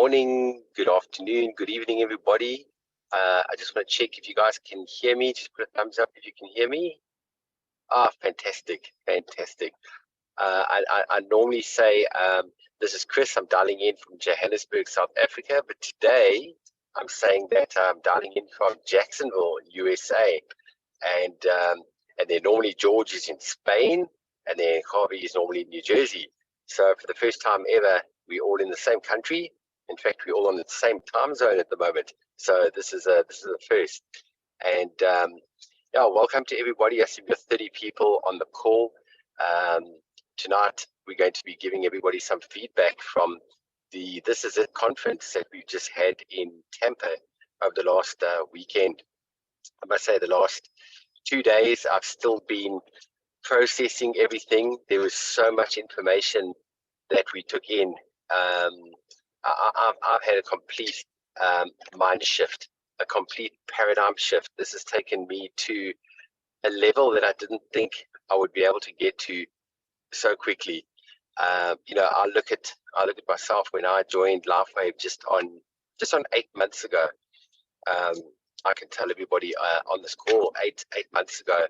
morning, good afternoon, good evening, everybody. I just want to check if you guys can hear me. Just put a thumbs up if you can hear me. Fantastic, fantastic. I normally say, this is Chris. I'm dialing in from Johannesburg, South Africa, but today I'm saying that I'm dialing in from Jacksonville, USA, and then normally George is in Spain, and then Harvey is normally in New Jersey. So for the first time ever, we're all in the same country. In fact, we're all on the same time zone at the moment. So this is a first. And yeah, welcome to everybody. I see we've got 30 people on the call. Tonight, we're going to be giving everybody some feedback from the This Is It conference that we've just had in Tampa over the last weekend. I must say the last 2 days, I've still been processing everything. There was so much information that we took in. I've had a complete mind shift, a complete paradigm shift. This has taken me to a level that I didn't think I would be able to get to so quickly. I look at myself when I joined LifeWave just on 8 months ago. I can tell everybody on this call 8 months ago,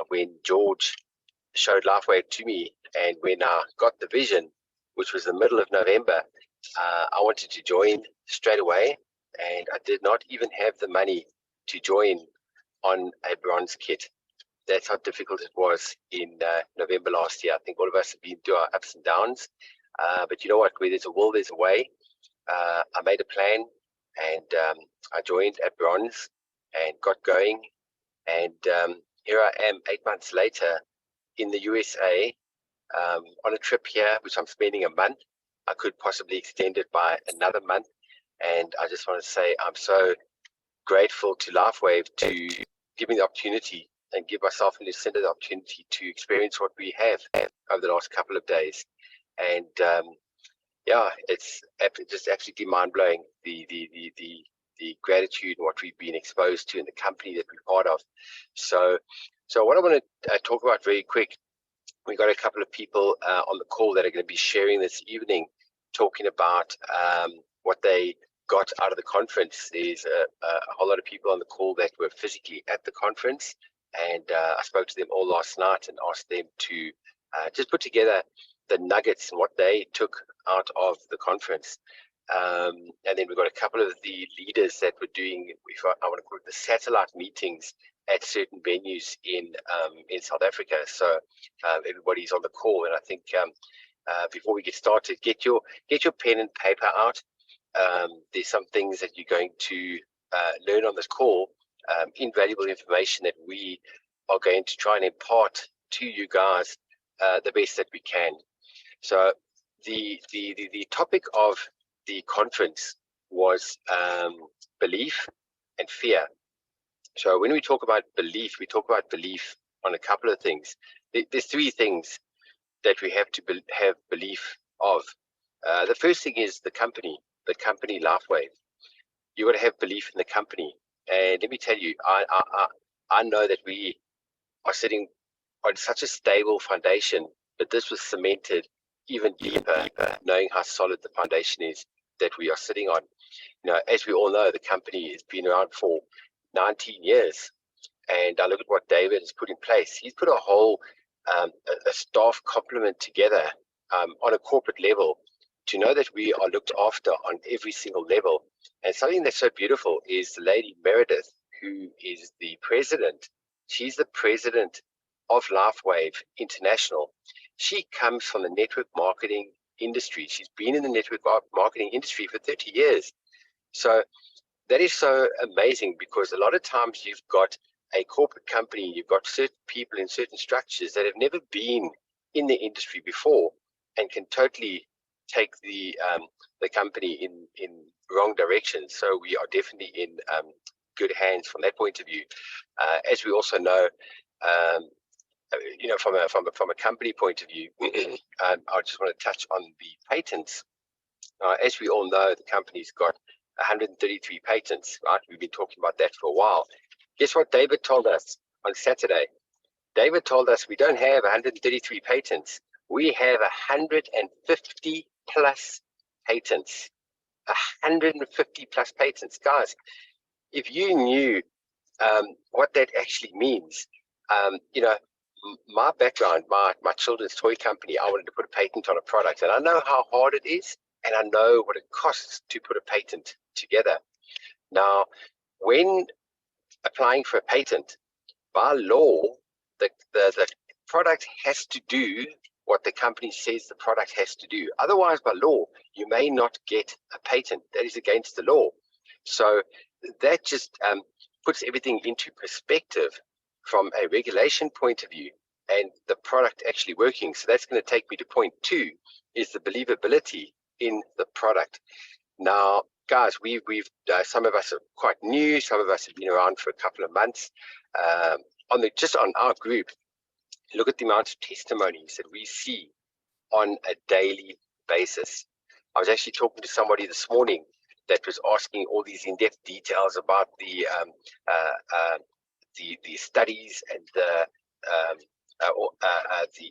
when George showed LifeWave to me, and when I got the vision, which was the middle of November, I wanted to join straight away, and I did not even have the money to join on a bronze kit. That's how difficult it was in November last year. I think all of us have been through our ups and downs, but you know what? Where there's a will, there's a way. I made a plan, and I joined at bronze and got going, and here I am 8 months later in the USA, on a trip here, which I'm spending a month. I could possibly extend it by another month, and I just want to say I'm so grateful to LifeWave to give me the opportunity and give myself and Lucinda the opportunity to experience what we have over the last couple of days. And yeah, it's just absolutely mind-blowing, the gratitude and what we've been exposed to in the company that we're part of. So what I want to talk about very quick, we got a couple of people on the call that are going to be sharing this evening, talking about what they got out of the conference. There's a whole lot of people on the call that were physically at the conference, and I spoke to them all last night and asked them to just put together the nuggets and what they took out of the conference. And then we've got a couple of the leaders that were doing, if I want to call it, the satellite meetings at certain venues in South Africa. So everybody's on the call, and I think before we get started, get your pen and paper out. There's some things that you're going to learn on this call, invaluable information that we are going to try and impart to you guys the best that we can. So the topic of the conference was belief and fear. So when we talk about belief, we talk about belief on a couple of things. There's three things that we have to have belief of. The first thing is the company LifeWave. You got to have belief in the company. And let me tell you, I know that we are sitting on such a stable foundation, but this was cemented even deeper, knowing how solid the foundation is that we are sitting on. As we all know, the company has been around for 19 years, and I look at what David has put in place. He's put a whole a staff complement together on a corporate level to know that we are looked after on every single level. And something that's so beautiful is the lady Meredith, who is the president. She's the president of LifeWave International. She comes from the network marketing industry. She's been in the network marketing industry for 30 years. So that is so amazing, because a lot of times you've got a corporate company, you've got certain people in certain structures that have never been in the industry before and can totally take the company in wrong directions. So we are definitely in good hands from that point of view. As we also know, from a company point of view, I just want to touch on the patents. As we all know, the company's got 133 patents, right? We've been talking about that for a while. Guess what David told us on Saturday? David told us we don't have 133 patents. We have 150 plus patents. 150 plus patents. Guys, if you knew what that actually means, my background, my children's toy company, I wanted to put a patent on a product, and I know how hard it is, and I know what it costs to put a patent together. Now, when applying for a patent, by law, the product has to do what the company says the product has to do. Otherwise, by law, you may not get a patent. That is against the law. So that just puts everything into perspective from a regulation point of view and the product actually working. So that's going to take me to point 2, is the believability in the product. Now, guys, we've some of us are quite new, some of us have been around for a couple of months. Just on our group, look at the amount of testimonies that we see on a daily basis. I was actually talking to somebody this morning that was asking all these in-depth details about the studies and the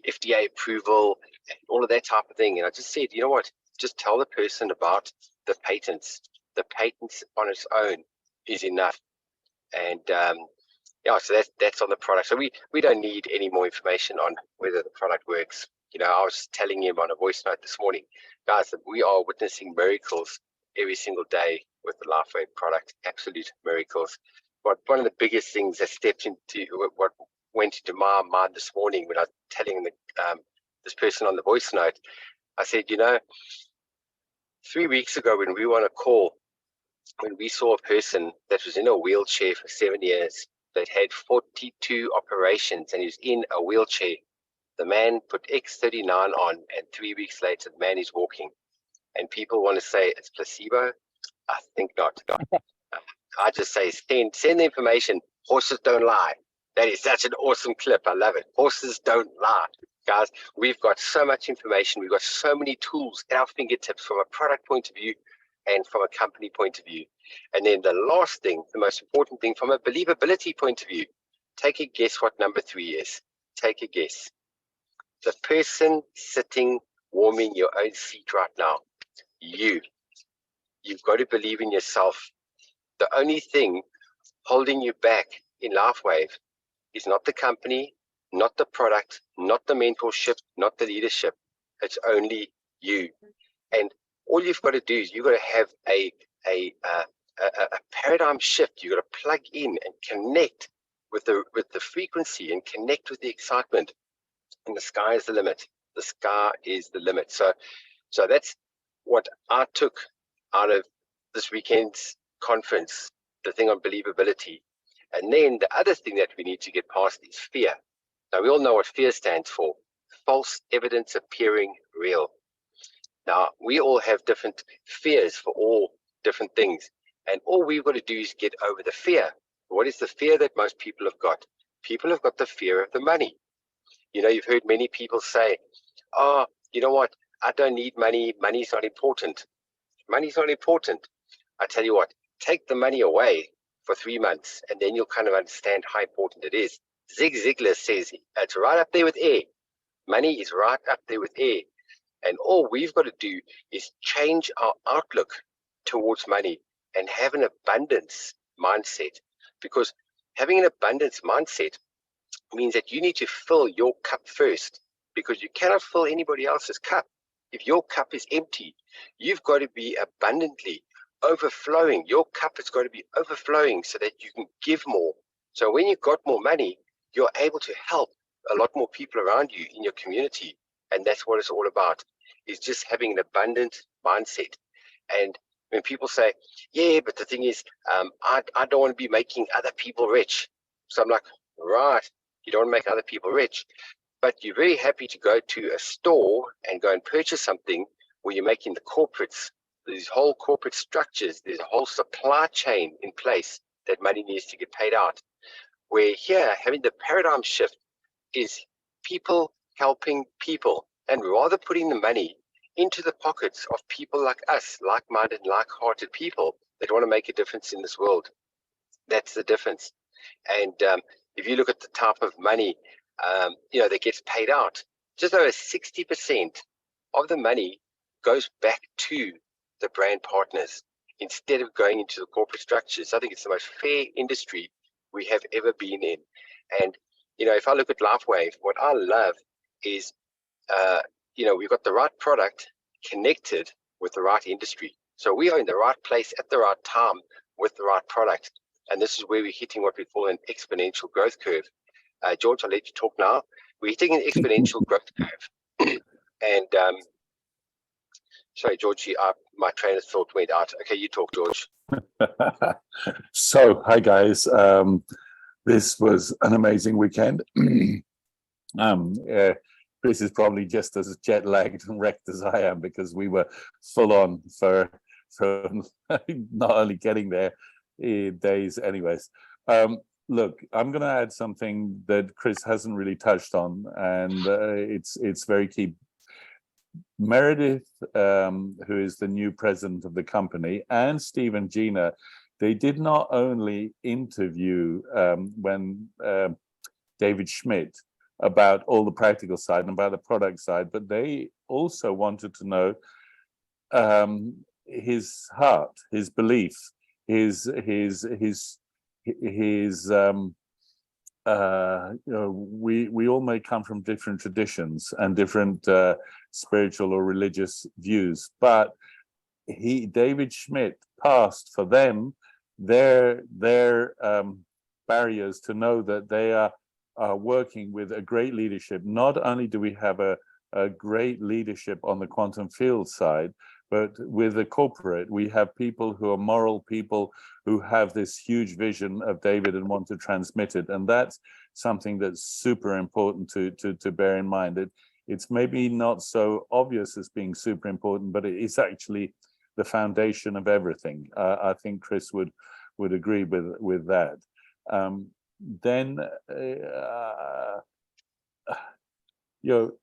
FDA approval and all of that type of thing. And I just said, you know what? Just tell the person about the patents. The patents on its own is enough. And so that's on the product. So we don't need any more information on whether the product works. I was telling him on a voice note this morning, guys, that we are witnessing miracles every single day with the LifeWave product. Absolute miracles. But one of the biggest things that stepped into what went into my mind this morning when I was telling this person on the voice note, I said, 3 weeks ago when we were on a call, when we saw a person that was in a wheelchair for 7 years, that had 42 operations, and he was in a wheelchair, the man put X39 on, and 3 weeks later, the man is walking. And people want to say it's placebo. I think not. I just say send the information. Horses don't lie. That is such an awesome clip. I love it. Horses don't lie. Guys, we've got so much information. We've got so many tools at our fingertips from a product point of view and from a company point of view. And then the last thing, the most important thing from a believability point of view, take a guess what number 3 is. Take a guess. The person sitting warming your own seat right now, you've got to believe in yourself. The only thing holding you back in LifeWave is not the company, not the product, not the mentorship, not the leadership. It's only you. And all you've got to do is you've got to have a paradigm shift. You've got to plug in and connect with the frequency and connect with the excitement. And the sky is the limit. The sky is the limit. So that's what I took out of this weekend's conference, the thing on believability. And then the other thing that we need to get past is fear. Now, we all know what fear stands for. False evidence appearing real. Now, we all have different fears for all different things. And all we've got to do is get over the fear. What is the fear that most people have got? People have got the fear of the money. You've heard many people say, oh, you know what? I don't need money. Money's not important. Money's not important. I tell you what, take the money away for 3 months, and then you'll kind of understand how important it is. Zig Ziglar says it's right up there with air. Money is right up there with air. And all we've got to do is change our outlook towards money and have an abundance mindset. Because having an abundance mindset means that you need to fill your cup first, because you cannot fill anybody else's cup. If your cup is empty, you've got to be abundantly overflowing. Your cup has got to be overflowing so that you can give more. So when you've got more money, you're able to help a lot more people around you in your community. And that's what it's all about, is just having an abundant mindset. And when people say, yeah, but the thing is, I don't want to be making other people rich. So I'm like, right, you don't want to make other people rich, but you're very happy to go to a store and go and purchase something where you're making the corporates, these whole corporate structures, there's a whole supply chain in place that money needs to get paid out. Where here, having the paradigm shift is people helping people, and rather putting the money into the pockets of people like us, like-minded, like-hearted people that want to make a difference in this world. That's the difference. And if you look at the type of money that gets paid out, just over 60% of the money goes back to the brand partners instead of going into the corporate structures. I think it's the most fair industry we have ever been in. And, if I look at LifeWave, what I love is, we've got the right product connected with the right industry. So we are in the right place at the right time with the right product. And this is where we're hitting what we call an exponential growth curve. George, I'll let you talk now. We're hitting an exponential growth curve. And sorry, George, my train of thought went out. Okay, you talk, George. So, hi guys. This was an amazing weekend. Chris is probably just as jet lagged and wrecked as I am, because we were full on for not only getting there days. Anyways, look, I'm going to add something that Chris hasn't really touched on, and it's very key. Meredith, who is the new president of the company, and Steve and Gina, they did not only interview when David Schmidt about all the practical side and about the product side, but they also wanted to know his heart, his belief, his we all may come from different traditions and different spiritual or religious views, but David Schmidt passed for them their barriers to know that they are working with a great leadership. Not only do we have a great leadership on the quantum field side, but with the corporate, we have people who are moral people who have this huge vision of David and want to transmit it. And that's something that's super important to bear in mind. It's maybe not so obvious as being super important, but it is actually the foundation of everything. I think Chris would agree with that.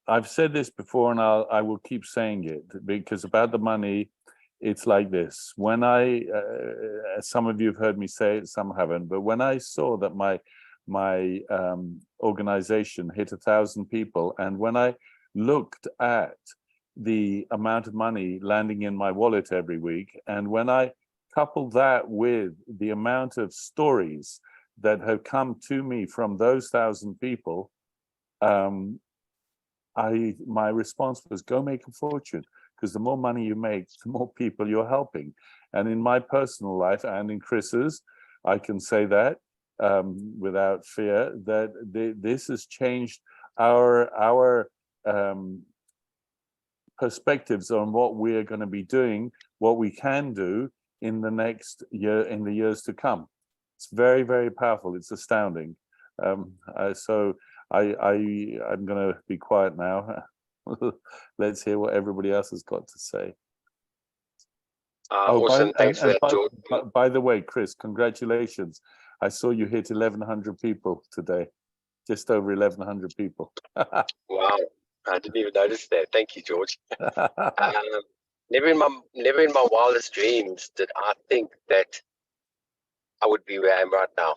I've said this before, and I will keep saying it, because about the money, it's like this. When some of you have heard me say it, some haven't, but when I saw that my organization hit 1,000 people, and when I looked at the amount of money landing in my wallet every week, and when I coupled that with the amount of stories that have come to me from those 1,000 people, my response was, go make a fortune, because the more money you make, the more people you're helping. And in my personal life and in Chris's, I can say that without fear, that this has changed our perspectives on what we are going to be doing, what we can do in the next year, in the years to come. It's very, very powerful. It's astounding. So I'm going to be quiet now. Let's hear what everybody else has got to say. Awesome. Thanks for that, George. By the way, Chris, congratulations. I saw you hit 1,100 people today. Just over 1,100 people. Wow. I didn't even notice that. Thank you, George. Never in my wildest dreams did I think that I would be where I am right now.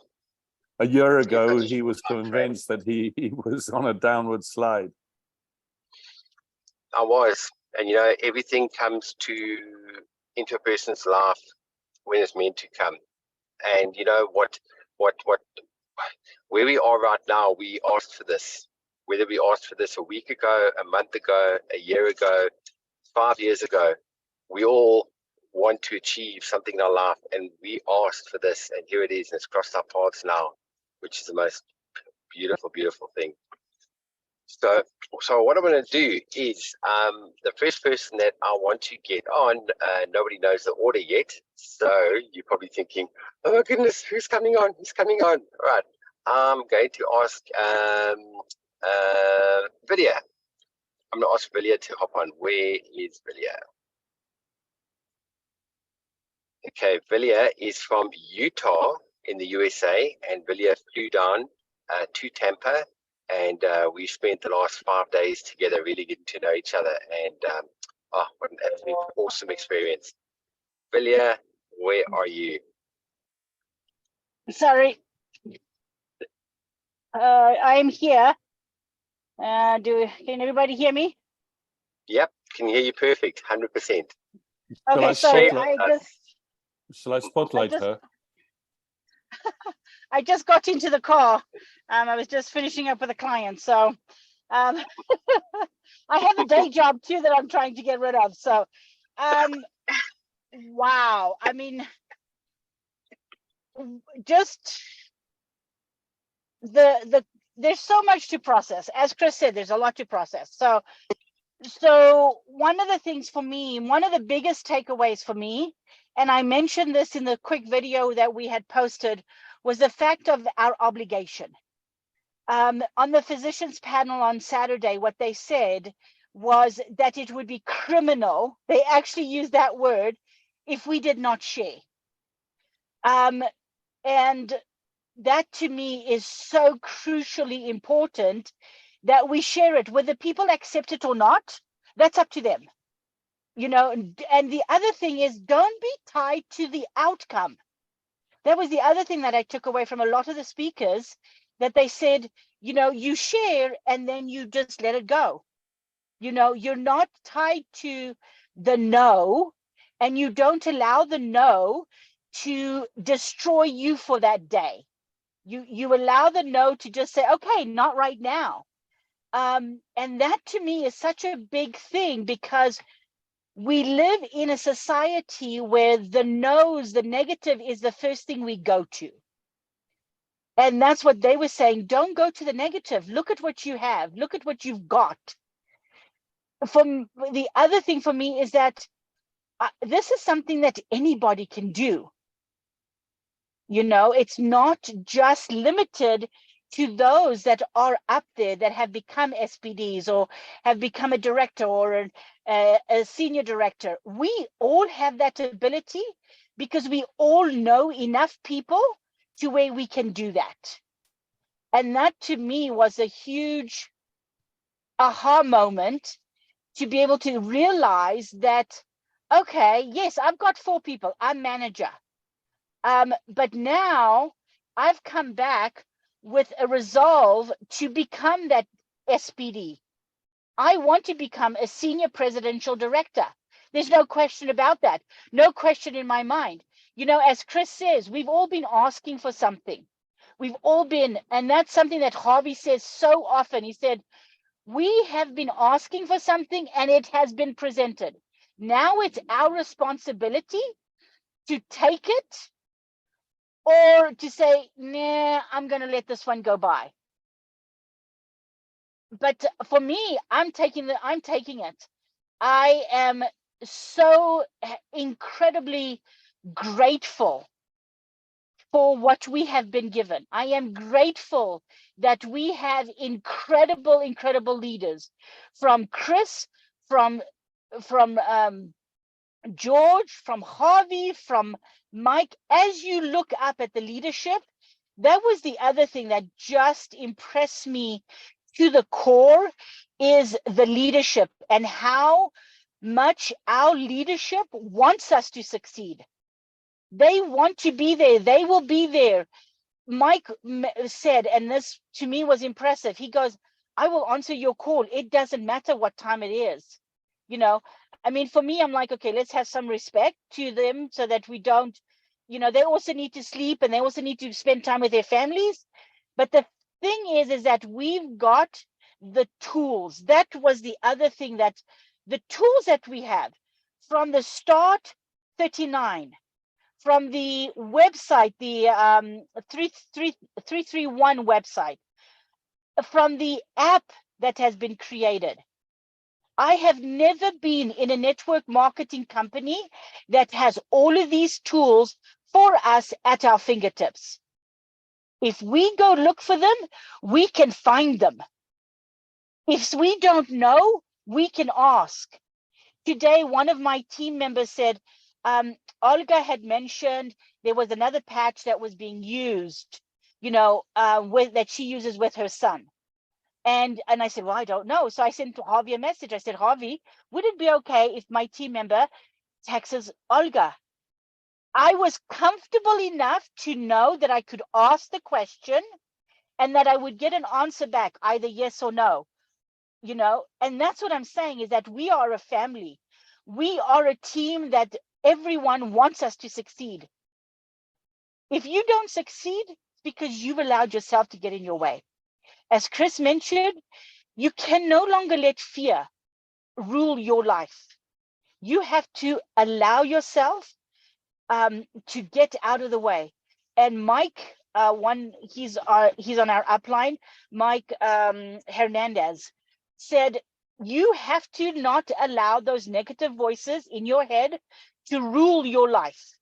A year ago, he was convinced that he was on a downward slide. I was. And, everything comes into a person's life when it's meant to come. And where we are right now, we asked for this. Whether we asked for this a week ago, a month ago, a year ago, 5 years ago, we all want to achieve something in our life, and we asked for this, and here it is, and it's crossed our paths now, which is the most beautiful, beautiful thing. So what I'm going to do is the first person that I want to get on, nobody knows the order yet, so you're probably thinking, oh my goodness, who's coming on? Who's coming on? All right, I'm going to ask Vidya. I'm going to ask Vidya to hop on. Where is Vidya? Okay, Vidya is from Utah in the USA, and Vidya flew down to Tampa, and we spent the last 5 days together really getting to know each other, and what an absolute awesome experience. Vidya, where are you? Sorry. I'm here. Can everybody hear me? Yep, can hear you perfect, 100%. Shall I Okay, sorry. spotlight- Shall I spotlight just- her? I just got into the car. I was just finishing up with a client, so I have a day job too that I'm trying to get rid of. So, wow. I mean, just there's so much to process. As Chris said, there's a lot to process. So one of the things for me, one of the biggest takeaways for me, and I mentioned this in the quick video that we had posted, was the fact of our obligation. On the physicians panel on Saturday, what they said was that it would be criminal, they actually used that word, if we did not share. And that to me is so crucially important, that we share it. Whether people accept it or not, that's up to them. You know, and the other thing is, don't be tied to the outcome. That was the other thing that I took away from a lot of the speakers, that they said, you know, you share and then you just let it go. You know, you're not tied to the no, and you don't allow the no to destroy you for that day. You allow the no to just say, okay, not right now. And that to me is such a big thing, because we live in a society where the no's, the negative, is the first thing we go to. And that's what they were saying. Don't go to the negative. Look at what you have. Look at what you've got. The other thing for me is that this is something that anybody can do. You know, it's not just limited to those that are up there that have become SPDs or have become a director or a senior director. We all have that ability, because we all know enough people to where we can do that. And that to me was a huge aha moment, to be able to realize that, okay, yes, I've got 4 people, I'm manager. But now I've come back with a resolve to become that SPD. I want to become a senior presidential director. There's no question about that. No question in my mind. You know, as Chris says, we've all been asking for something. We've all been, and that's something that Harvey says so often. He said, we have been asking for something and it has been presented. Now it's our responsibility to take it, or to say, nah, I'm going to let this one go by. But for me, I'm taking it. I am so incredibly grateful for what we have been given. I am grateful that we have incredible leaders, from Chris, from George, from Harvey, from Mike. As you look up at the leadership, that was the other thing that just impressed me to the core, is the leadership and how much our leadership wants us to succeed. They want to be there. They will be there. Mike said, and this to me was impressive, he goes, I will answer your call. It doesn't matter what time it is. You know, I mean, for me, I'm like, okay, let's have some respect to them, so that we don't, you know, they also need to sleep and they also need to spend time with their families. But the thing is that we've got the tools. That was the other thing, that the tools that we have from the start 39, from the website, the 331 website, from the app that has been created. I have never been in a network marketing company that has all of these tools for us at our fingertips. If we go look for them, we can find them. If we don't know, we can ask. Today, one of my team members said, Olga had mentioned there was another patch that was being used, you know, that she uses with her son. And I said, well, I don't know. So I sent Harvey a message. I said, Harvey, would it be okay if my team member texts Olga? I was comfortable enough to know that I could ask the question and that I would get an answer back, either yes or no, you know. And that's what I'm saying, is that we are a family. We are a team that everyone wants us to succeed. If you don't succeed, it's because you've allowed yourself to get in your way. As Chris mentioned, you can no longer let fear rule your life. You have to allow yourself to get out of the way. And Mike, he's on our upline, Mike Hernandez, said, you have to not allow those negative voices in your head to rule your life.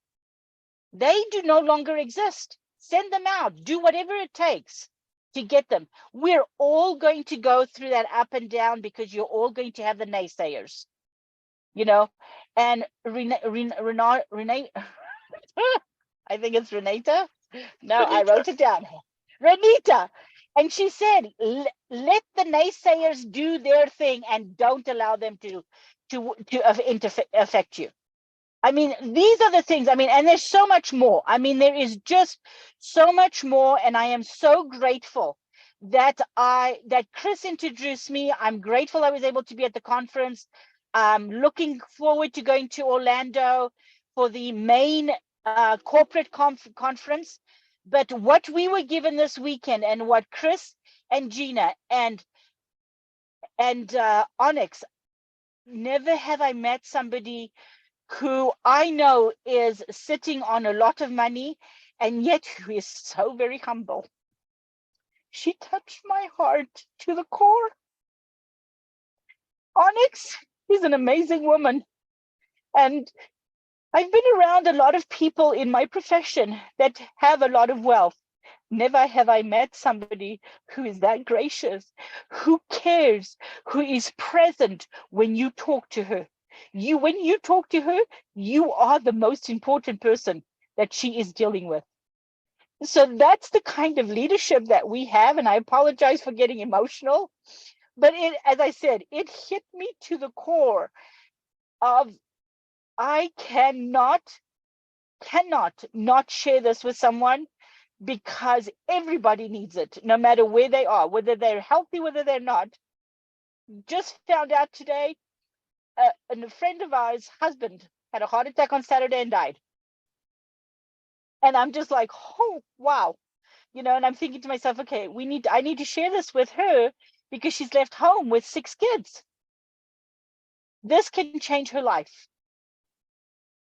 They do no longer exist. Send them out. Do whatever it takes to get them. We're all going to go through that up and down because you're all going to have the naysayers, you know. And Renee, I think it's Renata. No, I wrote it down. Renita. And she said, let the naysayers do their thing and don't allow them to affect you. I mean, these are the things. I mean, and there's so much more. I mean, there is just so much more. And I am so grateful that Chris introduced me. I'm grateful I was able to be at the conference. I'm looking forward to going to Orlando for the main corporate conference. But what we were given this weekend, and what Chris and Gina and Onyx, never have I met somebody who I know is sitting on a lot of money and yet who is so very humble. She touched my heart to the core. Onyx is an amazing woman. And I've been around a lot of people in my profession that have a lot of wealth. Never have I met somebody who is that gracious, who cares, who is present when you talk to her. When you talk to her, you are the most important person that she is dealing with. So that's the kind of leadership that we have. And I apologize for getting emotional, but as I said, it hit me to the core of, I cannot not share this with someone, because everybody needs it, no matter where they are, whether they're healthy, whether they're not. Just found out today, a friend of ours' husband had a heart attack on Saturday and died. And I'm just like, oh, wow. You know, and I'm thinking to myself, okay, I need to share this with her because she's left home with 6 kids. This can change her life.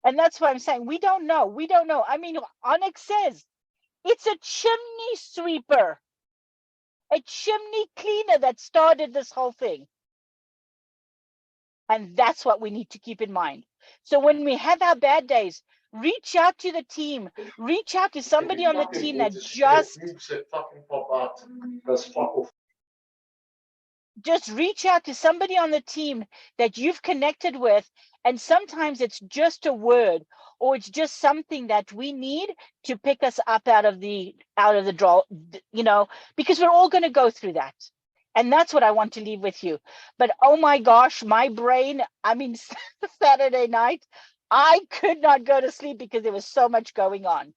And that's why I'm saying, we don't know. I mean, Onyx says, it's a chimney sweeper, a chimney cleaner that started this whole thing. And that's what we need to keep in mind. So when we have our bad days, reach out to the team, reach out to somebody on the team that just reach out to somebody on the team that you've connected with. And sometimes it's just a word, or it's just something that we need to pick us up out of the draw, you know, because we're all going to go through that. And that's what I want to leave with you. But oh my gosh, my brain, I mean, Saturday night, I could not go to sleep because there was so much going on.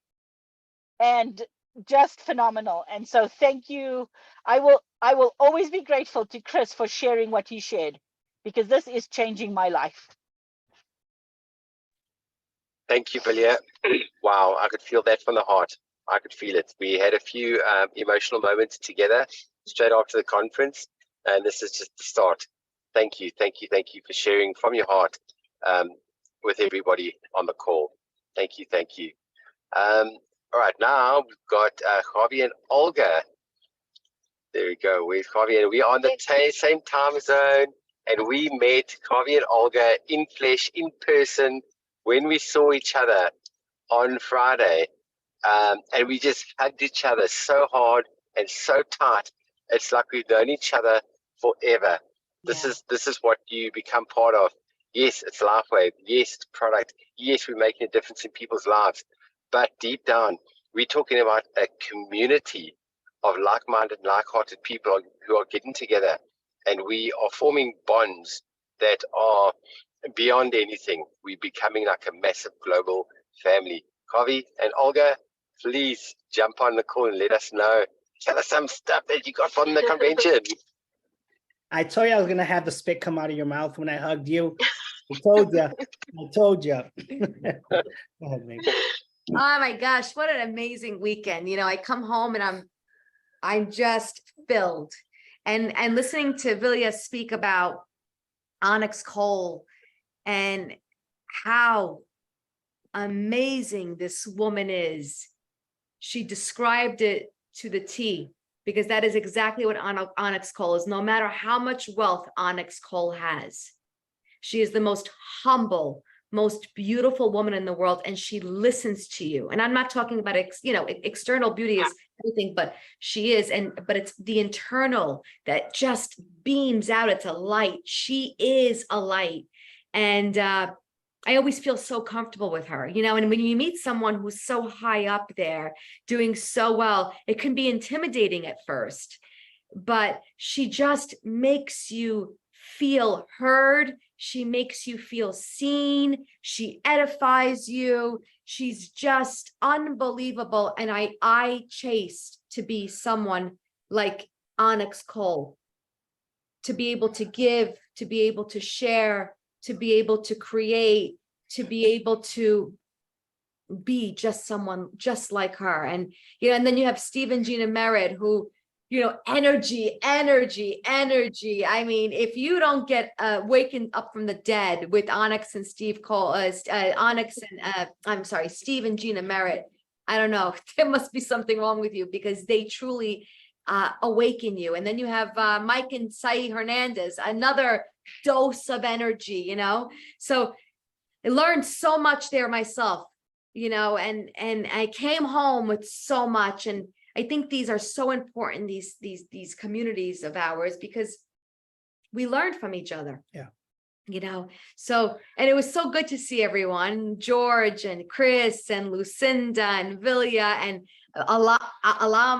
And just phenomenal. And so thank you. I will always be grateful to Chris for sharing what he shared, because this is changing my life. Thank you, Vilja. Wow, I could feel that from the heart. I could feel it. We had a few emotional moments together straight after the conference, and this is just the start. Thank you for sharing from your heart with everybody on the call. Thank you. All right, now we've got Javi and Olga. There we go. Where's Javi? And we are on the same time zone, and we met Javi and Olga in flesh, in person, when we saw each other on Friday. And we just hugged each other so hard and so tight. It's like we've known each other forever. This is what you become part of. Yes, it's LifeWave. Yes, it's product. Yes, we're making a difference in people's lives. But deep down, we're talking about a community of like-minded, like-hearted people who are getting together, and we are forming bonds that are beyond anything. We're becoming like a massive global family. Javi and Olga, please jump on the call and let us know. Tell us some stuff that you got from the convention. I told you I was going to have the spit come out of your mouth when I hugged you. I told you. I told you. Go ahead, Meg. Oh my gosh, what an amazing weekend. You know, I come home and I'm just filled. And listening to Vilya speak about Onyx Cole and how amazing this woman is. She described it to the T, because that is exactly what Onyx Cole is. No matter how much wealth Onyx Cole has, she is the most humble, most beautiful woman in the world, and she listens to you. And I'm not talking about external beauty is everything, but she is, but it's the internal that just beams out. It's a light. She is a light. And I always feel so comfortable with her, you know, and when you meet someone who's so high up there doing so well, it can be intimidating at first, but she just makes you feel heard. She makes you feel seen. She edifies you. She's just unbelievable. And I chased to be someone like Onyx Cole, to be able to give, to be able to share, to be able to create, to be able to be just someone just like her. And, you know, and then you have Steve and Gina Merritt, who, you know, energy. I mean, if you don't get waken up from the dead with Onyx and Steve Cole, Steve and Gina Merritt, I don't know, there must be something wrong with you, because they truly awaken you. And then you have Mike and Sai Hernandez, another dose of energy, you know. So I learned so much there myself, you know, and I came home with so much. And I think these are so important, these communities of ours, because we learn from each other. Yeah. You know, so, and it was so good to see everyone, George and Chris and Lucinda and Vilya and Aloma.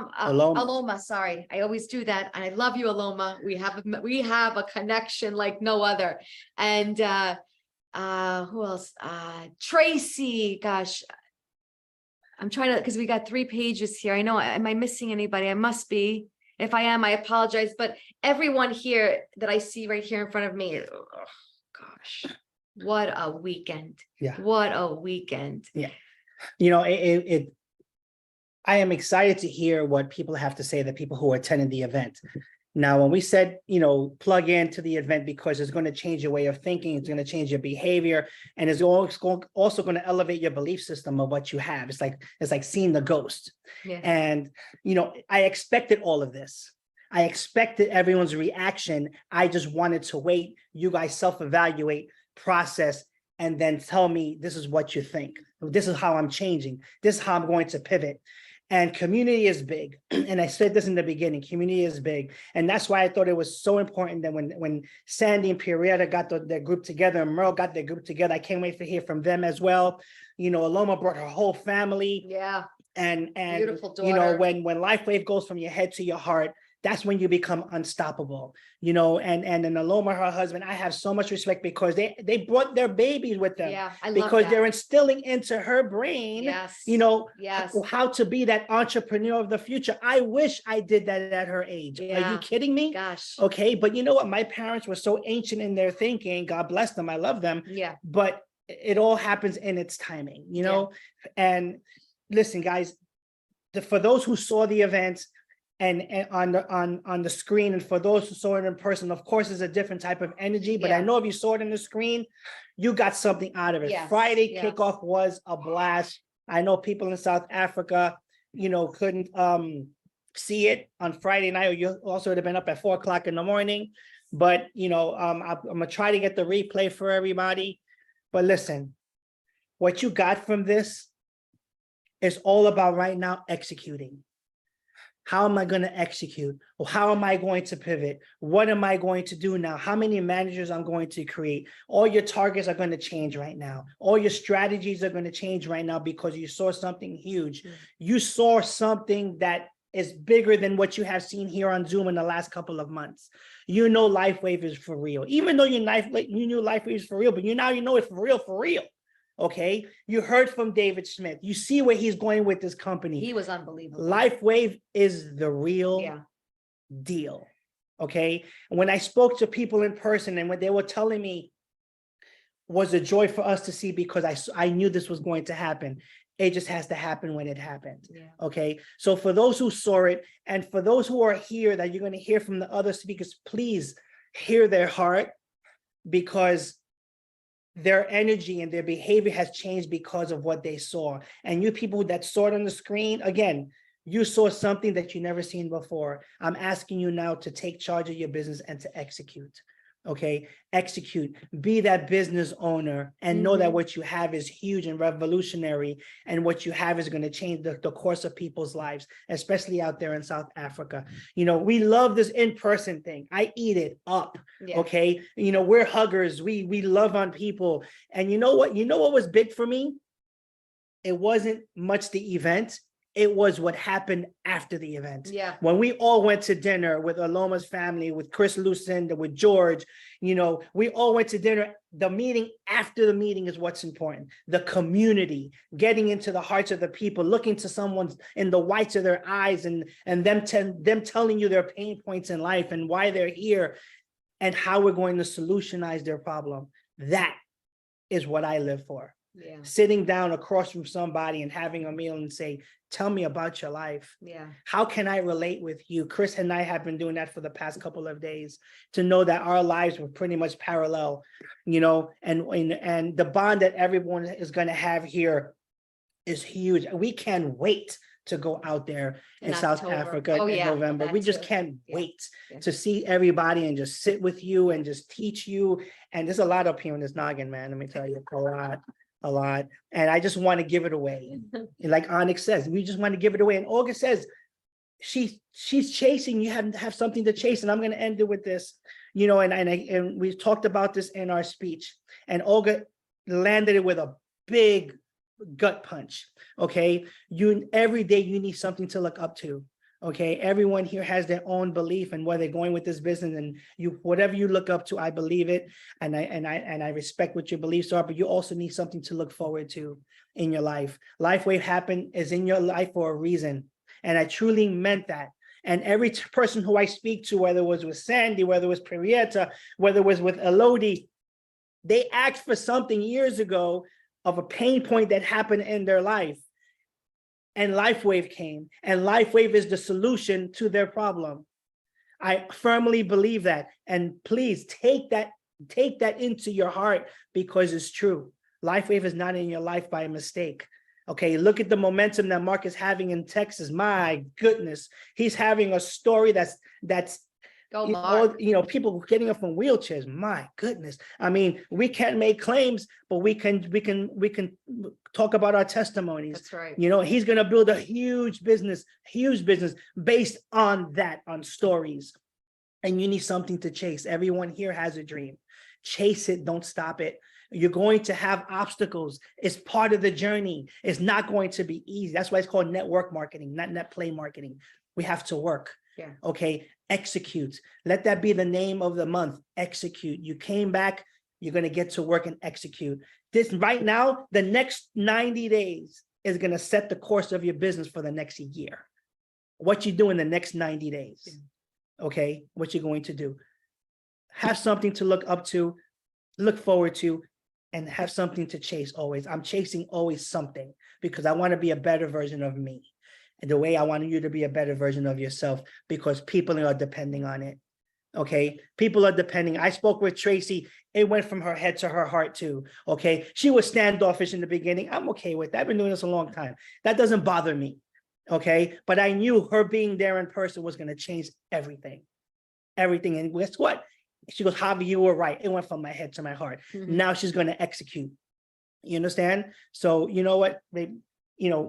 Sorry, I always do that. And I love you, Aloma. We have a connection like no other. And who else? Tracy, gosh, I'm trying to, because we got 3 pages here. I know, am I missing anybody? I must be. If I am, I apologize. But everyone here that I see right here in front of me, oh gosh, what a weekend. Yeah. What a weekend. Yeah. You know, I am excited to hear what people have to say, the people who attended the event. Now, when we said, you know, plug into the event because it's going to change your way of thinking, it's going to change your behavior, and it's also going to elevate your belief system of what you have. It's like seeing the ghost. Yeah. And, you know, I expected all of this. I expected everyone's reaction. I just wanted to wait. You guys self-evaluate, process, and then tell me this is what you think. This is how I'm changing. This is how I'm going to pivot. And community is big. And I said this in the beginning, community is big. And that's why I thought it was so important that when Sandy and Pierretta got their group together and Merle got their group together, I can't wait to hear from them as well. You know, Aloma brought her whole family. Yeah. And beautiful daughter. You know, when LifeWave goes from your head to your heart, that's when you become unstoppable, you know, and Aloma, her husband, I have so much respect because they brought their babies with them. Yeah, I love because that. they're instilling into her brain, Yes. you know, Yes. how to be that entrepreneur of the future. I wish I did that at her age. Are Yeah. you kidding me? Gosh. Okay, but you know what? My parents were so ancient in their thinking. God bless them. I love them. Yeah. But it all happens in its timing, you know? And listen, guys, for those who saw the event, and on the screen, and for those who saw it in person, of course, it's a different type of energy, but I know if you saw it in the screen, you got something out of it. Yes, Friday yes. kickoff was a blast. I know people in South Africa, you know, couldn't see it on Friday night, or you also would have been up at 4 o'clock in the morning. But, you know, I'm gonna try to get the replay for everybody. But listen, what you got from this is all about right now executing. How am I going to execute? Or how am I going to pivot? What am I going to do now? How many managers I'm going to create? All your targets are going to change right now. All your strategies are going to change right now because you saw something huge. You saw something that is bigger than what you have seen here on Zoom in the last couple of months. You know LifeWave is for real. Even though you knew LifeWave is for real, but you know it's for real. Okay, you heard from David Smith. You see where he's going with this company. He was unbelievable. LifeWave is the real deal. Okay, and when I spoke to people in person and when they were telling me was a joy for us to see because I knew this was going to happen. It just has to happen when it happened. Yeah. Okay, so for those who saw it, and for those who are here that you're going to hear from the other speakers, please hear their heart, because their energy and their behavior has changed because of what they saw. And you people that saw it on the screen, again, you saw something that you never seen before. I'm asking you now to take charge of your business and to execute. Okay, execute, be that business owner, and know that Mhm. what you have is huge and revolutionary, and what you have is going to change the course of people's lives, especially out there in South Africa. You know, we love this in-person thing. I eat it up. Yeah. Okay, you know, we're huggers. We love on people. And you know what? You know what was big for me? It wasn't much the event. It was what happened after the event. Yeah. When we all went to dinner with Aloma's family, with Chris Lucinda, with George, you know, we all went to dinner. The meeting after the meeting is what's important. The community, getting into the hearts of the people, looking to someone in the whites of their eyes, and them telling you their pain points in life and why they're here and how we're going to solutionize their problem. That is what I live for. Yeah. Sitting down across from somebody and having a meal and say, tell me about your life. Yeah. How can I relate with you? Chris and I have been doing that for the past couple of days to know that our lives were pretty much parallel, you know, and the bond that everyone is going to have here is huge. We can't wait to go out there in South October. Africa Oh, in yeah, November. that We just too. can't Yeah. wait Yeah. to see everybody and just sit with you and just teach you. And there's a lot up here in this noggin, man. Let me tell you, a lot. And I just want to give it away. Like Onyx says, we just want to give it away. And Olga says, she's chasing, you have something to chase. And I'm going to end it with this, you know, and we've talked about this in our speech, and Olga landed it with a big gut punch. Okay, every day you need something to look up to. Okay, everyone here has their own belief and where they're going with this business, and whatever you look up to, I believe it, and I respect what your beliefs are, but you also need something to look forward to in your life. LifeWave Happen is in your life for a reason, and I truly meant that. And every person who I speak to, whether it was with Sandy, whether it was Prieta, whether it was with Elodie, they asked for something years ago of a pain point that happened in their life. And LifeWave came, and LifeWave is the solution to their problem. I firmly believe that. And please take that into your heart, because it's true. LifeWave is not in your life by mistake. Okay, look at the momentum that Mark is having in Texas. My goodness, he's having a story that's Go, Mark. people getting up from wheelchairs. My goodness. I mean, we can't make claims, but we can talk about our testimonies. That's right. You know, he's going to build a huge business based on that, on stories. And you need something to chase. Everyone here has a dream. Chase it. Don't stop it. You're going to have obstacles. It's part of the journey. It's not going to be easy. That's why it's called network marketing, not net play marketing. We have to work. Yeah. Okay. Execute. Let that be the name of the month. Execute. You came back. You're going to get to work and execute. This right now, the next 90 days is going to set the course of your business for the next year. What you do in the next 90 days. Yeah. Okay. What you're going to do. Have something to look up to, look forward to, and have something to chase always. I'm chasing always something because I want to be a better version of me. And the way I want you to be a better version of yourself, because people are depending on it. Okay, people are depending. I spoke with Tracy. It went from her head to her heart too. Okay, she was standoffish in the beginning. I'm okay with that. I've been doing this a long time. That doesn't bother me. Okay, but I knew her being there in person was going to change everything. Everything. And guess what? She goes, Javi, you were right. It went from my head to my heart. Mm-hmm. Now she's going to execute. You understand? So you know what?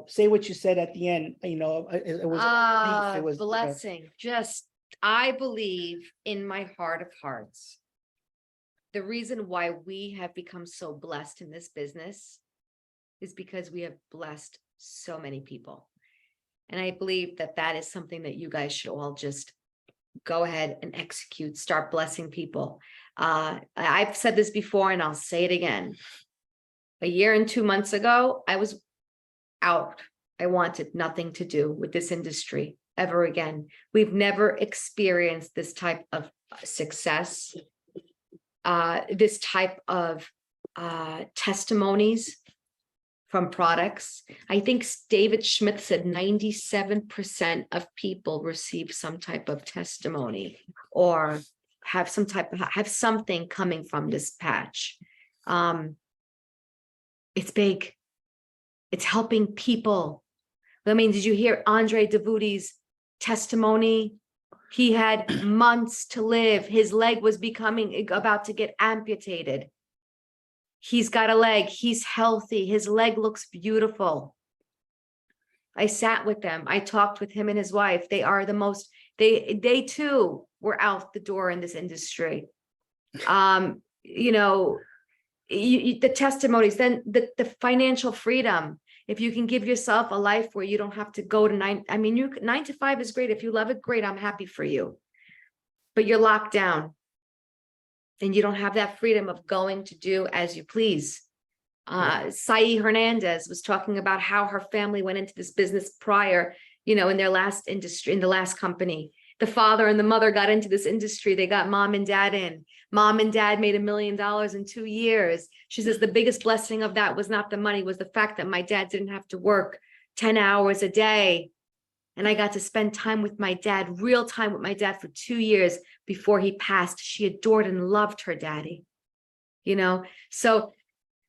Say what you said at the end. It was blessing. Just, I believe in my heart of hearts, the reason why we have become so blessed in this business is because we have blessed so many people. And I believe that is something that you guys should all just go ahead and execute, start blessing people. I've said this before and I'll say it again. A year and 2 months ago, I was out. I wanted nothing to do with this industry ever again. We've never experienced this type of success, this type of testimonies from products. I think David Schmidt said 97% of people receive some type of testimony or have something coming from this patch. It's big. It's helping people. I mean, did you hear Andre Davuti's testimony? He had months to live. His leg was about to get amputated. He's got a leg. He's healthy. His leg looks beautiful. I sat with them. I talked with him and his wife. They are the most, they too were out the door in this industry. You know, the testimonies, then the financial freedom. If you can give yourself a life where you don't have to go to 9 to 5 is great. If you love it, great. I'm happy for you. But you're locked down. And you don't have that freedom of going to do as you please. Sai Hernandez was talking about how her family went into this business prior, you know, in their last industry, in the last company. The father and the mother got into this industry. They got mom and dad in. Mom and dad made $1 million in 2 years. She says the biggest blessing of that was not the money, was the fact that my dad didn't have to work 10 hours a day. And I got to spend time with my dad, real time with my dad for 2 years before he passed. She adored and loved her daddy, you know? So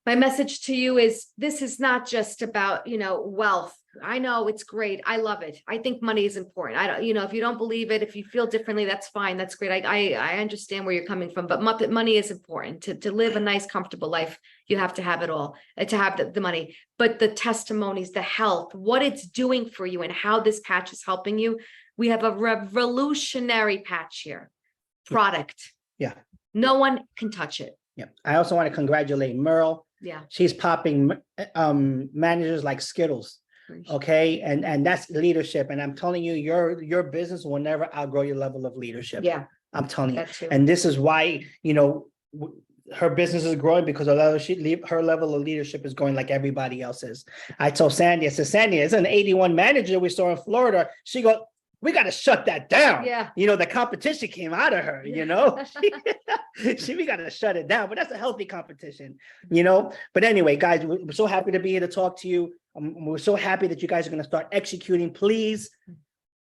my message to you is, this is not just about, you know, wealth. I know it's great. I love it. I think money is important. I don't, you know, if you don't believe it, if you feel differently, that's fine. That's great. I understand where you're coming from, but money is important to live a nice, comfortable life. You have to have it all, to have the money, but the testimonies, the health, what it's doing for you and how this patch is helping you. We have a revolutionary patch here. Product. Yeah. No one can touch it. Yeah. I also want to congratulate Merle. Yeah. She's popping managers like Skittles. Okay. And that's leadership. And I'm telling you, your business will never outgrow your level of leadership. Yeah. I'm telling you. That too. And this is why, you know, her business is growing, because her level of leadership is going like everybody else's. I told Sandy, I said, Sandy, it's an 81 manager we saw in Florida. She goes, we got to shut that down. Yeah. You know, the competition came out of her, you know, we got to shut it down, but that's a healthy competition, you know. But anyway, guys, we're so happy to be here to talk to you. We're so happy that you guys are going to start executing. Please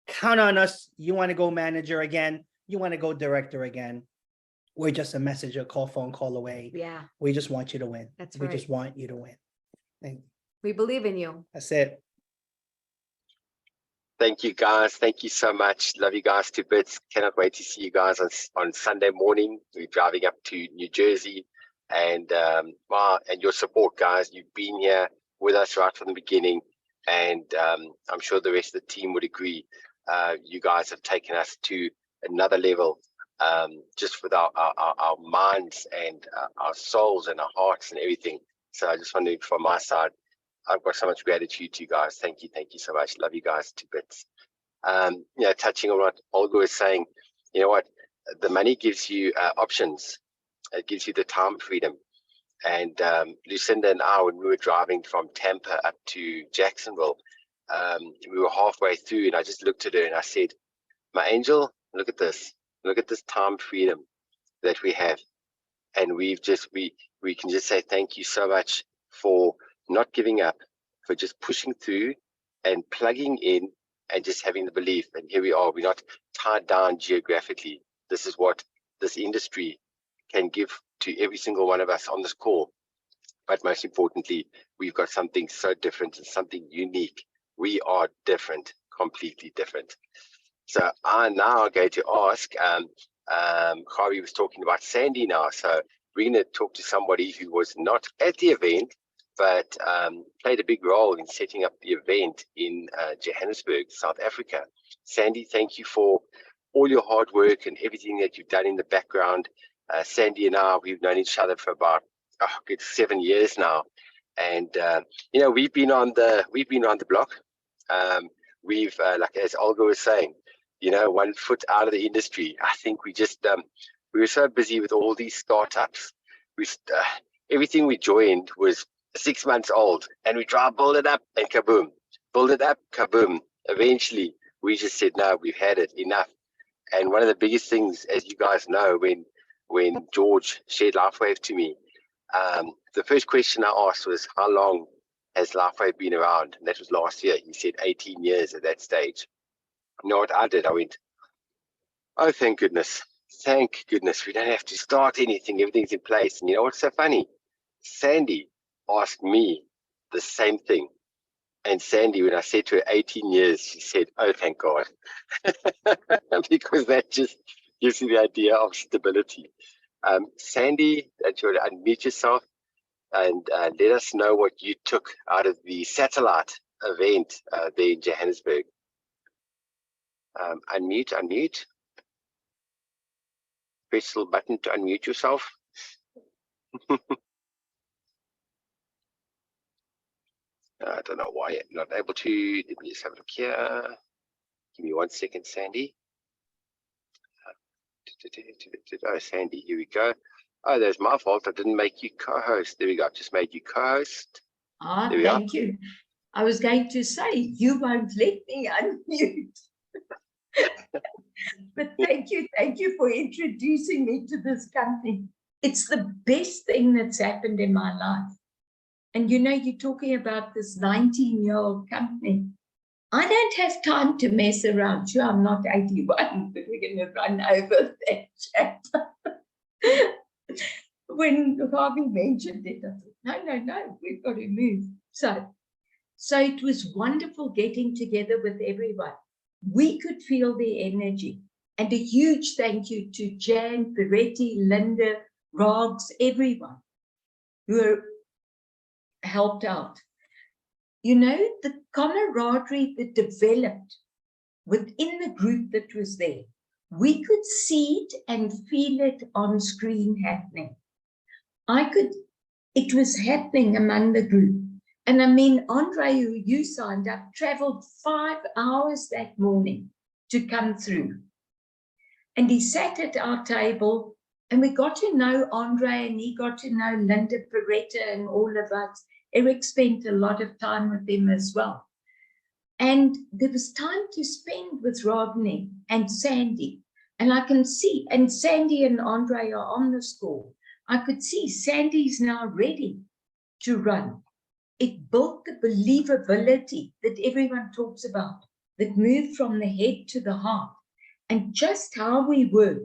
count on us. You want to go manager again. You want to go director again. We're just a message, a phone call away. Yeah. We just want you to win. That's We right. just want you to win. We believe in you. That's it. Thank you, guys. Thank you so much. Love you guys to bits. Cannot wait to see you guys on Sunday morning. We're driving up to New Jersey, and and your support, guys. You've been here with us right from the beginning, and I'm sure the rest of the team would agree. You guys have taken us to another level, just with our minds and our souls and our hearts and everything. So I just wanted, from my side, I've got so much gratitude to you guys. Thank you so much. Love you guys to bits. You know, touching on what Olga was saying, you know what, the money gives you options. It gives you the time freedom. And Lucinda and I, when we were driving from Tampa up to Jacksonville, we were halfway through, and I just looked at her and I said, my angel, look at this time freedom that we have. And we can just say thank you so much for not giving up, for just pushing through and plugging in and just having the belief. And here we are, we're not tied down geographically. This is what this industry can give to every single one of us on this call. But most importantly, we've got something so different and something unique. We are different, completely different. So I now going to ask, Kari was talking about Sandy now. So we're going to talk to somebody who was not at the event, but played a big role in setting up the event in Johannesburg, South Africa. Sandy, thank you for all your hard work and everything that you've done in the background. Sandy and I, we've known each other for about good 7 years now, and you know, we've been on the block. We've like as Olga was saying, you know, 1 foot out of the industry. I think we just we were so busy with all these startups. Everything we joined was 6 months old, and we try to build it up and kaboom, build it up, kaboom. Eventually we just said, no, we've had it, enough. And one of the biggest things, as you guys know, when George shared LifeWave to me, The first question I asked was, how long has Lifeway been around? And that was last year. He said 18 years at that stage. You know what I did? I went, oh, thank goodness. Thank goodness. We don't have to start anything. Everything's in place. And you know what's so funny? Sandy asked me the same thing. And Sandy, when I said to her 18 years, she said, oh, thank God. Because that just gives you the idea of stability. Sandy, that you would unmute yourself and let us know what you took out of the satellite event there in Johannesburg. Unmute. Press the little button to unmute yourself. I don't know why I'm not able to. Let me just have a look here. Give me 1 second, Sandy. Oh, Sandy, here we go. Oh, that's my fault. I didn't make you co-host. There we go. I just made you co-host. Ah, There we are. thank you. I was going to say, you won't let me unmute. But thank you for introducing me to this company. It's the best thing that's happened in my life. And you know, you're talking about this 19-year-old company. I don't have time to mess around. Sure, I'm not 81, but we're going to run over that chapter. When Harvey mentioned it, I thought, no, we've got to move. So it was wonderful getting together with everyone. We could feel the energy. And a huge thank you to Jan, Peretti, Linda, Rogs, everyone who helped out. You know, the camaraderie that developed within the group that was there, we could see it and feel it on screen happening. It was happening among the group. And I mean, Andre, who you signed up, traveled 5 hours that morning to come through. And he sat at our table and we got to know Andre and he got to know Linda Peretta and all of us. Eric spent a lot of time with him as well. And there was time to spend with Rodney and Sandy. And I can see, and Sandy and Andre are on the score. I could see Sandy's now ready to run. It built the believability that everyone talks about, that moved from the head to the heart, and just how we work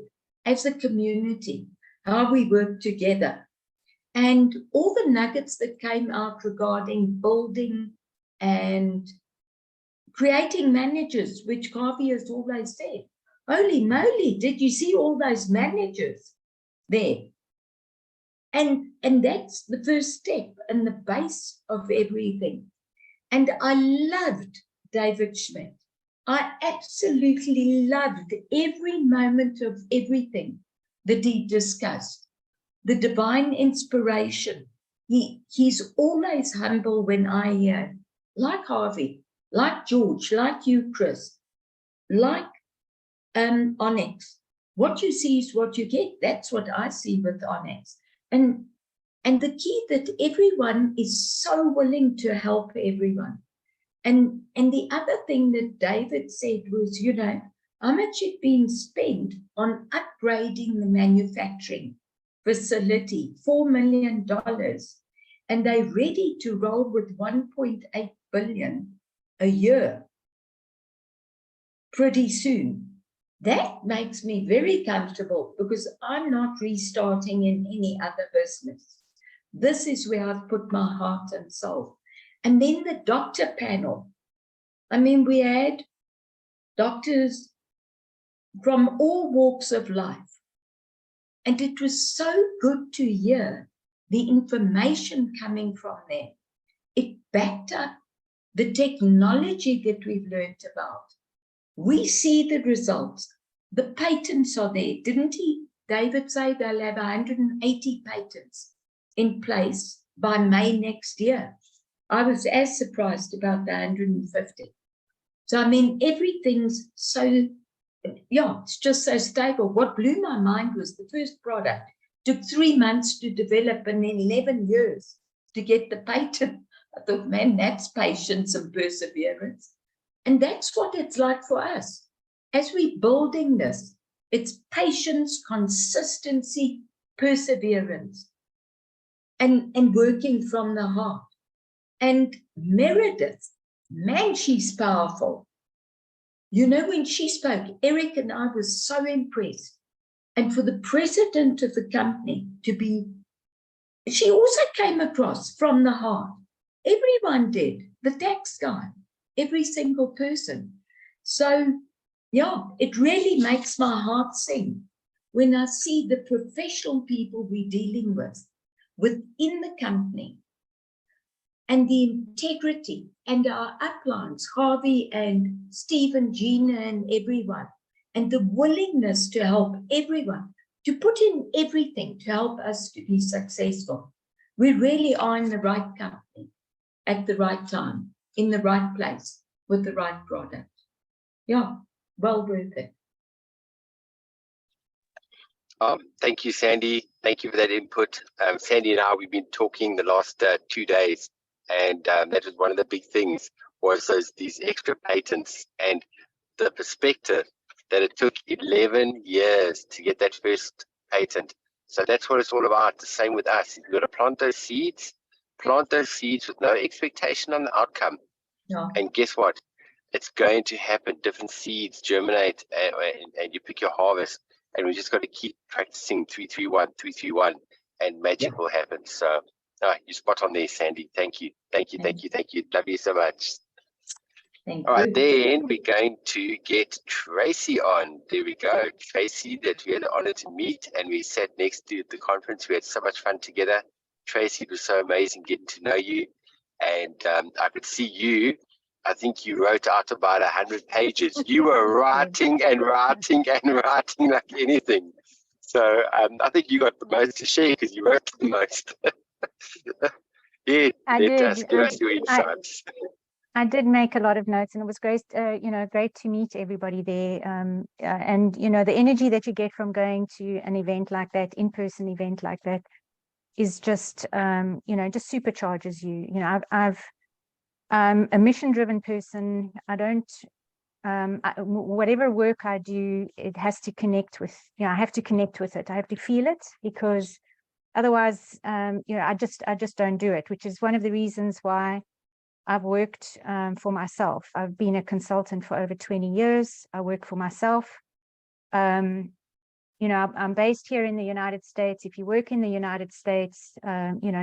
as a community, how we work together. And all the nuggets that came out regarding building and creating managers, which Garvey has always said. Holy moly, did you see all those managers there? And that's the first step and the base of everything. And I loved David Schmidt. I absolutely loved every moment of everything that he discussed. The divine inspiration. He's always humble when I hear, like Harvey, like George, like you, Chris, like Onyx. What you see is what you get. That's what I see with Onyx. And the key that everyone is so willing to help everyone. And the other thing that David said was, you know, how much had been spent on upgrading the manufacturing facility, $4 million, and they're ready to roll with 1.8 billion a year pretty soon. That makes me very comfortable because I'm not restarting in any other business. This is where I've put my heart and soul. And then the doctor panel. I mean, we had doctors from all walks of life. And it was so good to hear the information coming from them. It backed up the technology that we've learned about. We see the results. The patents are there. Didn't David say they'll have 180 patents in place by May next year? I was as surprised about the 150. So, I mean, everything's so, yeah, it's just so stable. What blew my mind was the first product took 3 months to develop and then 11 years to get the patent. I thought, man, that's patience and perseverance. And that's what it's like for us. As we're building this, it's patience, consistency, perseverance. and working from the heart. And Meredith, man, she's powerful. You know, when she spoke, Eric and I were so impressed. And for the president of the company to be, she also came across from the heart. Everyone did, the tax guy, every single person. So, yeah, it really makes my heart sing when I see the professional people we're dealing with within the company, and the integrity, and our uplines, Harvey and Stephen, Gina and everyone, and the willingness to help everyone, to put in everything to help us to be successful. We really are in the right company, at the right time, in the right place, with the right product. Yeah, well worth it. Thank you, Sandy. Thank you for that input. Sandy and I, we've been talking the last 2 days, and that was one of the big things, was these extra patents and the perspective that it took 11 years to get that first patent. So that's what it's all about. The same with us. You've got to plant those seeds with no expectation on the outcome. Yeah. And guess what? It's going to happen. Different seeds germinate, and you pick your harvest. And we just got to keep practicing 331, 331, and magic will happen. So, you're spot on there, Sandy. Thank you. Thank you. Thank you. Thank you. Love you so much. Thank All right, you. then we're going to get Tracy on. There we go. Tracy, that we had the honor to meet, and we sat next to at the conference. We had so much fun together. Tracy, it was so amazing getting to know you. And I could see you. I think you wrote out about 100 pages. You were writing and writing and writing like anything. So I think you got the most to share because you wrote the most. Yeah, let us give us your insights. I did make a lot of notes, and it was great, great to meet everybody there. And, the energy that you get from going to an event like that, in-person event like that, is just, just supercharges you. I'm a mission-driven person. I don't, whatever work I do, it has to connect with, I have to connect with it. I have to feel it, because otherwise, I just don't do it, which is one of the reasons why I've worked for myself. I've been a consultant for over 20 years. I work for myself. I'm based here in the United States. If you work in the United States,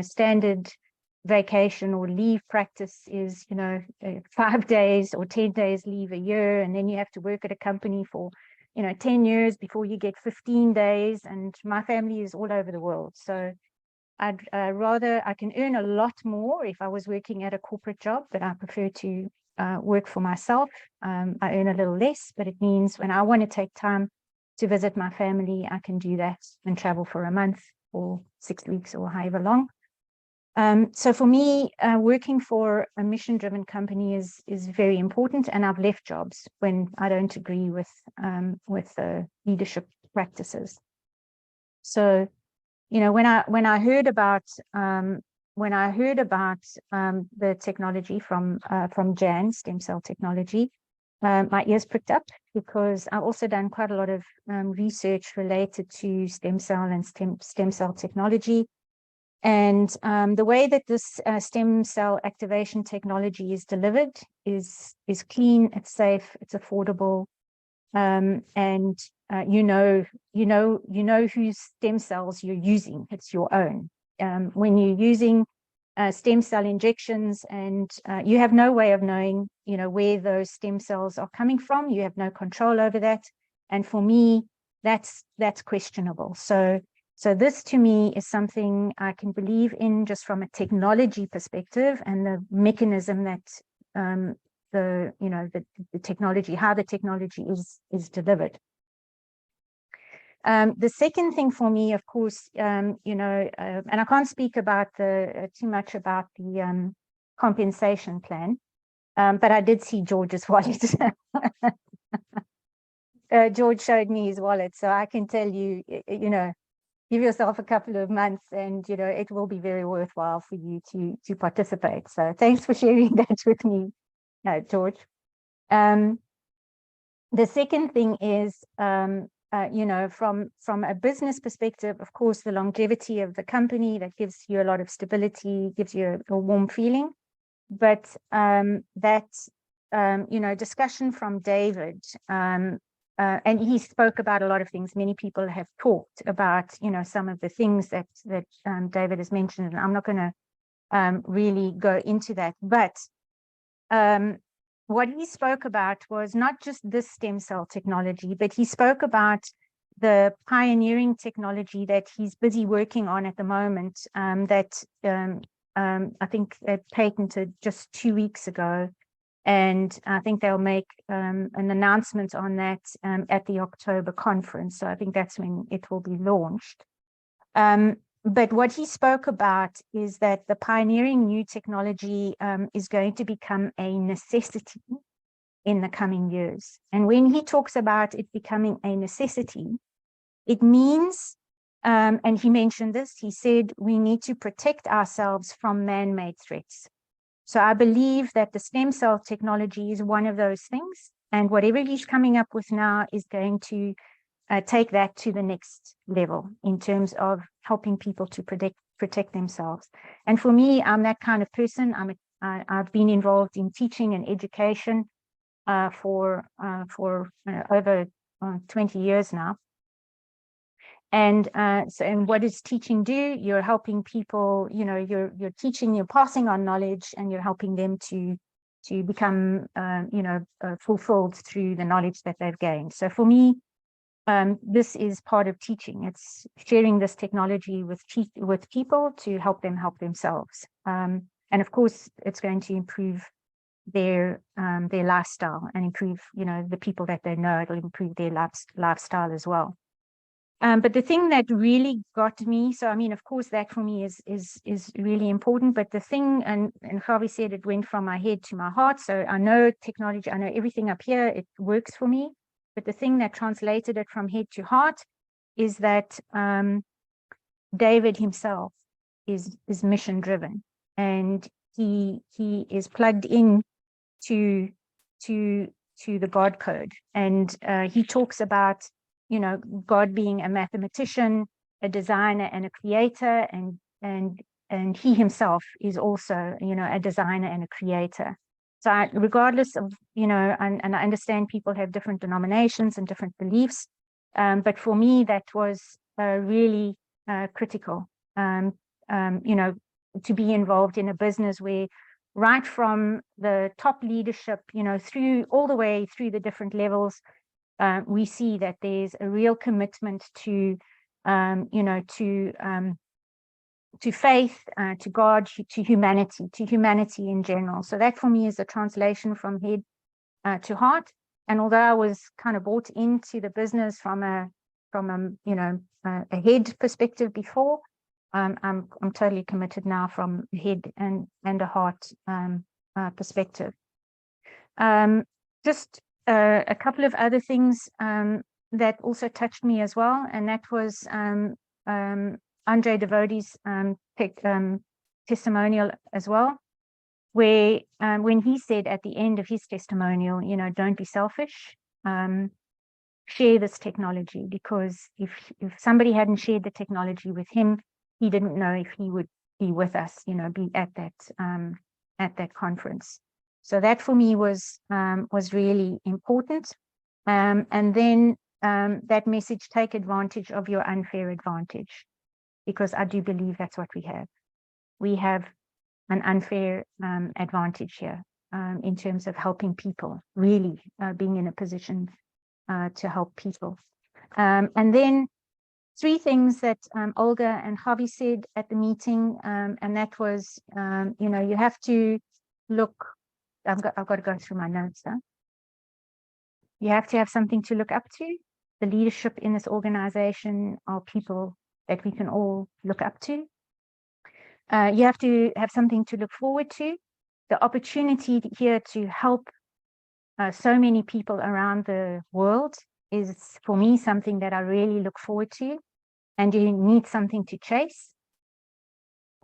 standard vacation or leave practice is, 5 days or 10 days leave a year. And then you have to work at a company for, 10 years before you get 15 days. And my family is all over the world. So I'd rather, I can earn a lot more if I was working at a corporate job, but I prefer to work for myself. I earn a little less, but it means when I want to take time to visit my family, I can do that and travel for a month or 6 weeks or however long. So for me, working for a mission-driven company is very important, and I've left jobs when I don't agree with the leadership practices. So, when I heard about the technology from Jan, stem cell technology, my ears pricked up, because I've also done quite a lot of research related to stem cell and stem cell technology. And the way that this stem cell activation technology is delivered is clean, it's safe, it's affordable, and you know whose stem cells you're using. It's your own. When you're using stem cell injections, and you have no way of knowing, where those stem cells are coming from. You have no control over that. And for me, that's questionable. So this to me is something I can believe in just from a technology perspective, and the mechanism that the technology, how the technology is delivered. The second thing for me, of course, and I can't speak about too much about the compensation plan, but I did see George's wallet. George showed me his wallet, so I can tell you, give yourself a couple of months, and it will be very worthwhile for you to participate. So thanks for sharing that with me, George. The second thing is you know, from a business perspective, of course, the longevity of the company that gives you a lot of stability, gives you a warm feeling. But that, you know, discussion from David, and he spoke about a lot of things. Many people have talked about, you know, some of the things that David has mentioned, and I'm not going to really go into that. But what he spoke about was not just this stem cell technology, but he spoke about the pioneering technology that he's busy working on at the moment, that I think they patented just 2 weeks ago. And I think they'll make an announcement on that at the October conference. So I think that's when it will be launched. But what he spoke about is that the pioneering new technology is going to become a necessity in the coming years. And when he talks about it becoming a necessity, it means, and he mentioned this, he said, we need to protect ourselves from man-made threats. So I believe that the stem cell technology is one of those things. And whatever he's coming up with now is going to take that to the next level in terms of helping people to protect themselves. And for me, I'm that kind of person. I've been involved in teaching and education for over 20 years now. And and what does teaching do? You're helping people, you know, you're teaching, you're passing on knowledge, and you're helping them to become, you know, fulfilled through the knowledge that they've gained. So for me, this is part of teaching. It's sharing this technology with people to help them help themselves. And of course, it's going to improve their lifestyle and improve, you know, the people that they know. It'll improve their lifestyle as well. But the thing that really got me, so I mean, of course, that for me is really important. But the thing, and Javi said, it went from my head to my heart. So I know technology, I know everything up here, it works for me. But the thing that translated it from head to heart is that David himself is mission driven, and he is plugged in to the God code, and he talks about, you know, God being a mathematician, a designer, and a creator, and he himself is also, you know, a designer and a creator. So regardless of, you know, and I understand people have different denominations and different beliefs, but for me, that was really critical, you know, to be involved in a business where right from the top leadership, you know, through all the way through the different levels, we see that there's a real commitment to, you know, to faith, to God, to humanity in general. So that for me is a translation from head to heart. And although I was kind of brought into the business from a you know, a head perspective before, I'm totally committed now from a head and a heart perspective. Just a couple of other things that also touched me as well, and that was Andre Devote's testimonial as well, where when he said at the end of his testimonial, you know, don't be selfish, share this technology, because if somebody hadn't shared the technology with him, he didn't know if he would be with us, you know, be at that conference. So that for me was really important. And then that message, take advantage of your unfair advantage, because I do believe that's what we have. We have an unfair advantage here in terms of helping people, really being in a position to help people. And then 3 things that Olga and Javi said at the meeting, and that was, you know, you have to look, I've got to go through my notes now. You have to have something to look up to. The leadership in this organization are people that we can all look up to. You have to have something to look forward to. The opportunity here to help so many people around the world is, for me, something that I really look forward to. And you need something to chase.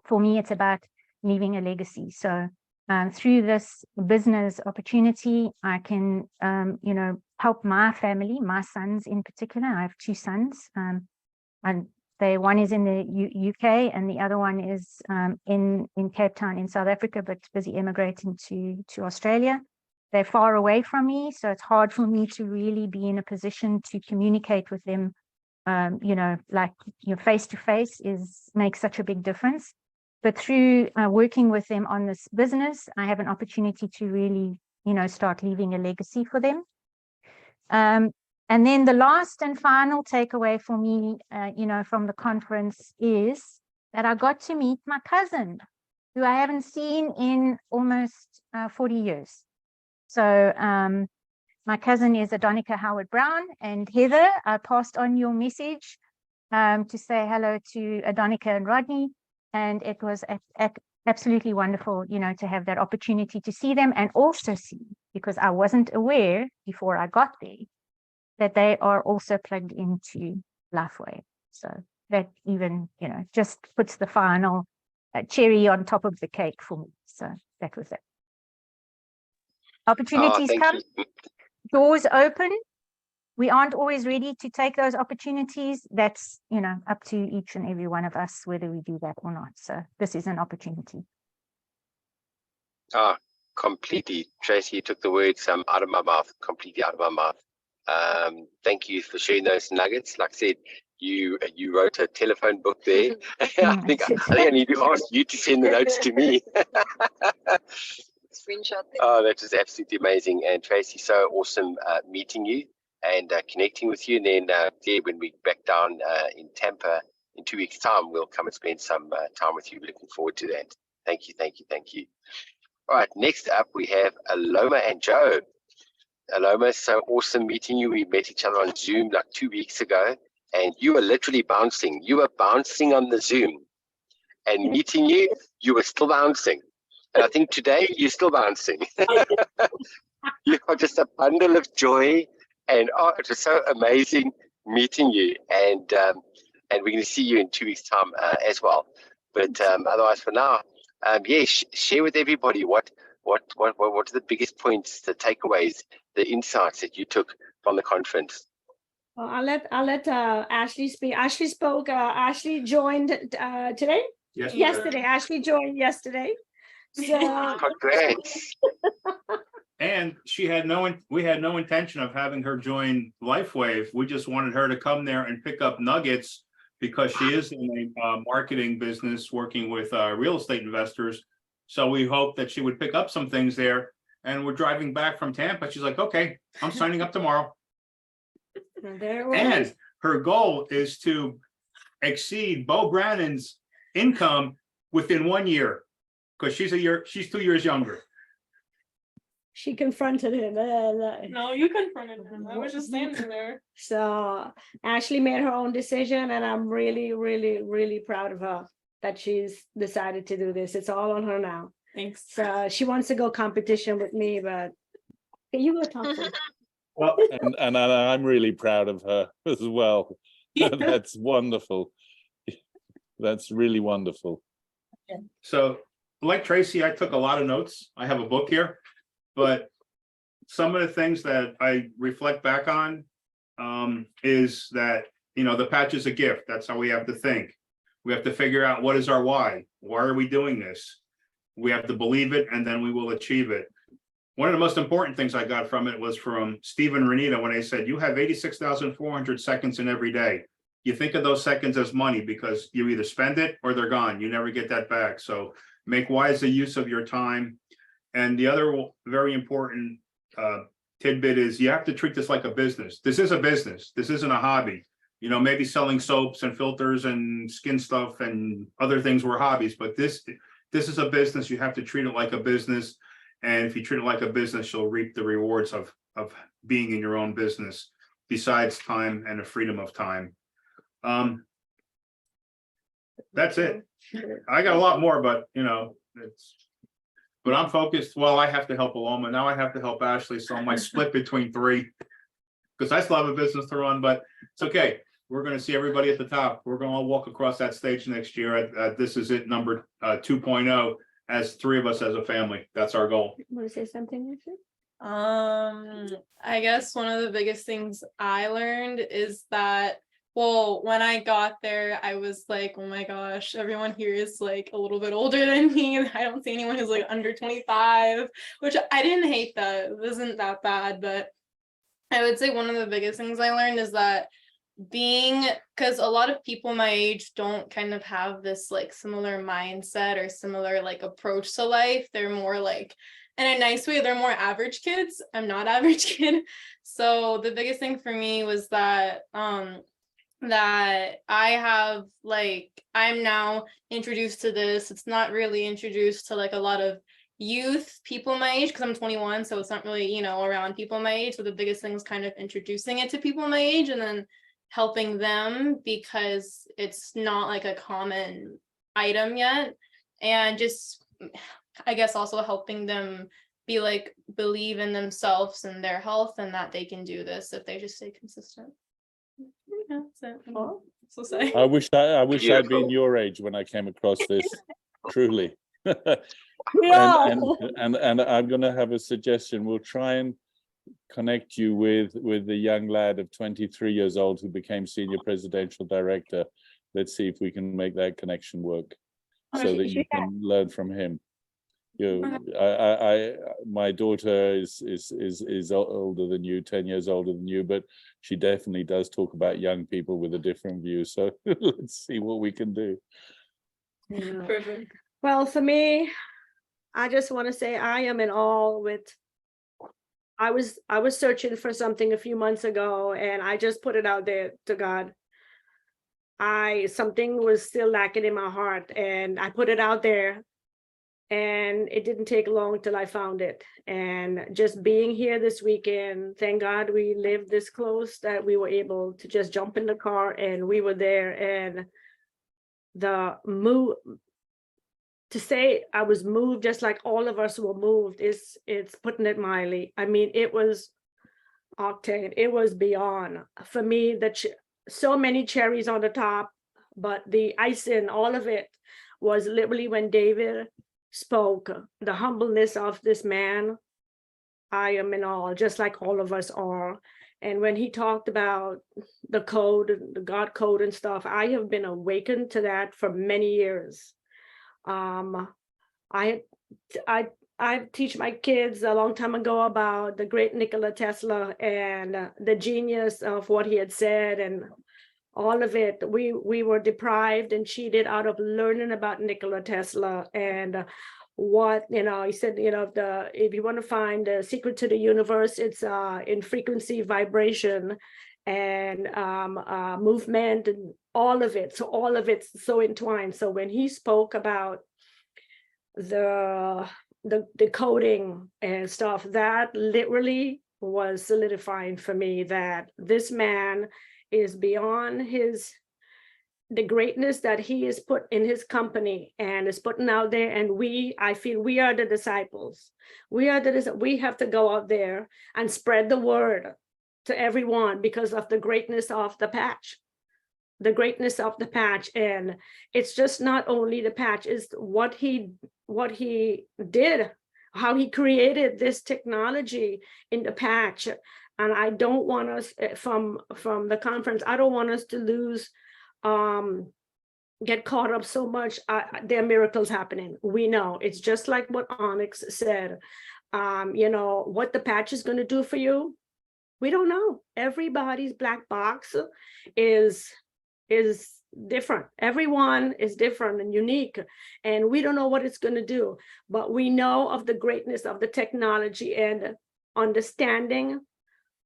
For me, it's about leaving a legacy. So through this business opportunity, I can, you know, help my family, my sons in particular. I have 2 sons, and one is in the UK and the other one is in Cape Town in South Africa, but busy immigrating to Australia. They're far away from me, so it's hard for me to really be in a position to communicate with them. You know, like your face to face makes such a big difference. But through working with them on this business, I have an opportunity to really, you know, start leaving a legacy for them. And then the last and final takeaway for me, you know, from the conference is that I got to meet my cousin, who I haven't seen in almost 40 years. So my cousin is Adonica Howard Brown, and Heather, I passed on your message to say hello to Adonica and Rodney. And it was absolutely wonderful, you know, to have that opportunity to see them, and also see, because I wasn't aware before I got there, that they are also plugged into Lifeway. So that even, you know, just puts the final cherry on top of the cake for me. So that was it. Opportunities come, doors open. We aren't always ready to take those opportunities. That's, you know, up to each and every one of us, whether we do that or not. So this is an opportunity. Completely. Tracy, you took the words out of my mouth, completely out of my mouth. Thank you for sharing those nuggets. Like I said, you wrote a telephone book there. I think I need to ask you to send the notes to me. Screenshot. Oh, that is absolutely amazing. And Tracy, so awesome meeting you and connecting with you. And then when we back down in Tampa in 2 weeks' time, we'll come and spend some time with you. We're looking forward to that. Thank you, thank you, thank you. All right, next up we have Aloma and Joe. Aloma, so awesome meeting you. We met each other on Zoom like 2 weeks ago, and you were literally bouncing. You were bouncing on the Zoom, and meeting you, you were still bouncing. And I think today you're still bouncing. You are just a bundle of joy, and it was so amazing meeting you. And we're going to see you in 2 weeks' time as well. But otherwise, for now, share with everybody what are the biggest points, the takeaways, the insights that you took from the conference. Well, I'll let Ashley speak. Ashley spoke. Ashley joined today. Yesterday. Ashley joined yesterday. So Congrats. And we had no intention of having her join LifeWave. We just wanted her to come there and pick up nuggets, because she is in a marketing business working with real estate investors. So we hope that she would pick up some things there. And we're driving back from Tampa. She's like, okay, I'm signing up tomorrow. And her goal is to exceed Bo Brannan's income within 1 year, because she's 2 years younger. she confronted him. No, you confronted him. I was just standing there. So Ashley made her own decision, and I'm really, really, really proud of her that she's decided to do this. It's all on her now. Thanks. So she wants to go competition with me, but you go talk to her. Well, and I'm really proud of her as well. That's wonderful. That's really wonderful. So like Tracy, I took a lot of notes. I have a book here, but some of the things that I reflect back on is that, you know, the patch is a gift. That's how we have to think. We have to figure out what is our why. Why are we doing this? We have to believe it, and then we will achieve it. One of the most important things I got from it was from Stephen Renita, when they said, you have 86,400 seconds in every day. You think of those seconds as money, because you either spend it or they're gone. You never get that back. So make wise use of your time. And the other very important tidbit is you have to treat this like a business. This is a business. This isn't a hobby. You know, maybe selling soaps and filters and skin stuff and other things were hobbies, but this is a business. You have to treat it like a business. And if you treat it like a business, you'll reap the rewards of being in your own business, besides time and the freedom of time. That's it. I got a lot more, but you know, but I'm focused. Well, I have to help Aloma. Now I have to help Ashley. So I might split between three, because I still have a business to run, but it's okay. We're going to see everybody at the top. We're going to all walk across that stage next year. This is it, number 2.0. as 3 of us as a family. That's our goal. Want to say something, Ashley? I guess one of the biggest things I learned is that, well, when I got there, I was like, oh my gosh, everyone here is like a little bit older than me. I don't see anyone who's like under 25, which I didn't hate that. It wasn't that bad, but I would say one of the biggest things I learned is that because a lot of people my age don't kind of have this like similar mindset or similar like approach to life. They're more like, in a nice way, they're more average kids. I'm not average kid. So the biggest thing for me was that that I'm now introduced to this. It's not really introduced to like a lot of youth people my age, because I'm 21, so it's not really, you know, around people my age. So the biggest thing is kind of introducing it to people my age and then helping them, because it's not like a common item yet. And just, I guess, also helping them be like, believe in themselves and their health, and that they can do this if they just stay consistent. Yeah, that's it. So say. I wish I'd been Beautiful. your age when I came across this, truly. Yeah. And I'm going to have a suggestion. We'll try and connect you with the young lad of 23 years old who became senior presidential director. Let's see if we can make that connection work, so that you can learn from him. My daughter is older than you, 10 years older than you, but she definitely does talk about young people with a different view. So let's see what we can do. Perfect. Well, for me, I just want to say I am in awe with, I was searching for something a few months ago, and I just put it out there to God. Something was still lacking in my heart, and I put it out there, and it didn't take long till I found it. And just being here this weekend, thank God we lived this close that we were able to just jump in the car and we were there. And the move, to say I was moved just like all of us were moved, it's putting it mildly. I mean, it was octane. It was beyond for me. So many cherries on the top, but the icing, all of it, was literally when David spoke, the humbleness of this man. I am in awe, just like all of us are. And when he talked about the code, the God code and stuff, I have been awakened to that for many years. I teach my kids a long time ago about the great Nikola Tesla and the genius of what he had said, and all of it. We were deprived and cheated out of learning about Nikola Tesla and what, he said, if you want to find the secret to the universe, it's in frequency, vibration, and movement, and all of it. So all of it's so entwined. So when he spoke about the coding and stuff, that literally was solidifying for me that this man is beyond the greatness that he is put in his company and is putting out there. And I feel we are the disciples. We have to go out there and spread the word to everyone because of the greatness of the patch. And it's just not only the patch, it's what he did, how he created this technology in the patch. And I don't want us from the conference, I don't want us to lose, get caught up so much. There are miracles happening. We know it's just like what Onyx said. What the patch is going to do for you, we don't know. Everybody's black box is different. Everyone is different and unique, and we don't know what it's going to do, but we know of the greatness of the technology and understanding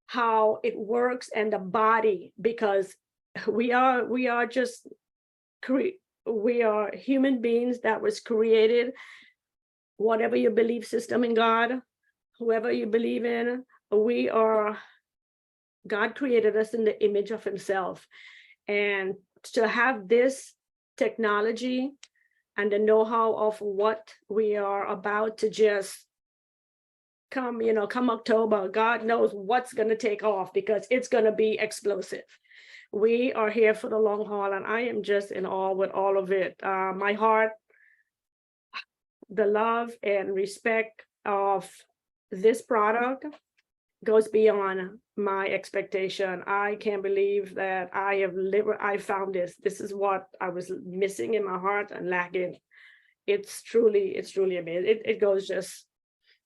how it works and the body, because we are human beings that was created, whatever your belief system in God, whoever you believe in, God created us in the image of himself. And to have this technology and the know-how of what we are about to just come October, God knows what's going to take off, because it's going to be explosive. We are here for the long haul, and I am just in awe with all of it. My heart, the love and respect of this product goes beyond my expectation. I can't believe that I found this. This is what I was missing in my heart and lacking. It's truly amazing. It goes just,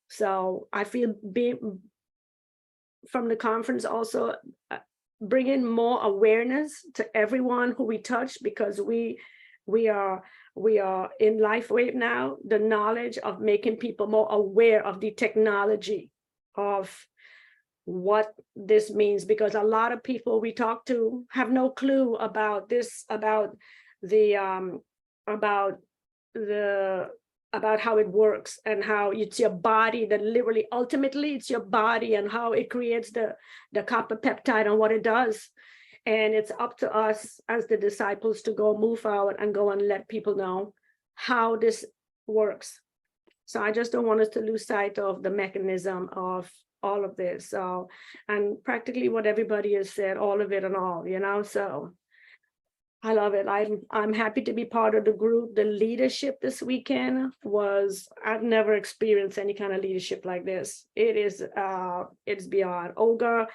so I feel being from the conference also bringing more awareness to everyone who we touch, because we are in LifeWave now, the knowledge of making people more aware of the technology of what this means, because a lot of people we talk to have no clue about this, about how it works and how it's your body that literally, ultimately it's your body and how it creates the copper peptide and what it does. And it's up to us as the disciples to go move out and go and let people know how this works. So I just don't want us to lose sight of the mechanism of all of this. So, and practically what everybody has said, all of it and all, you know, so I love it. I'm happy to be part of the group. The leadership this weekend was, I've never experienced any kind of leadership like this. It is, it's beyond. Olga,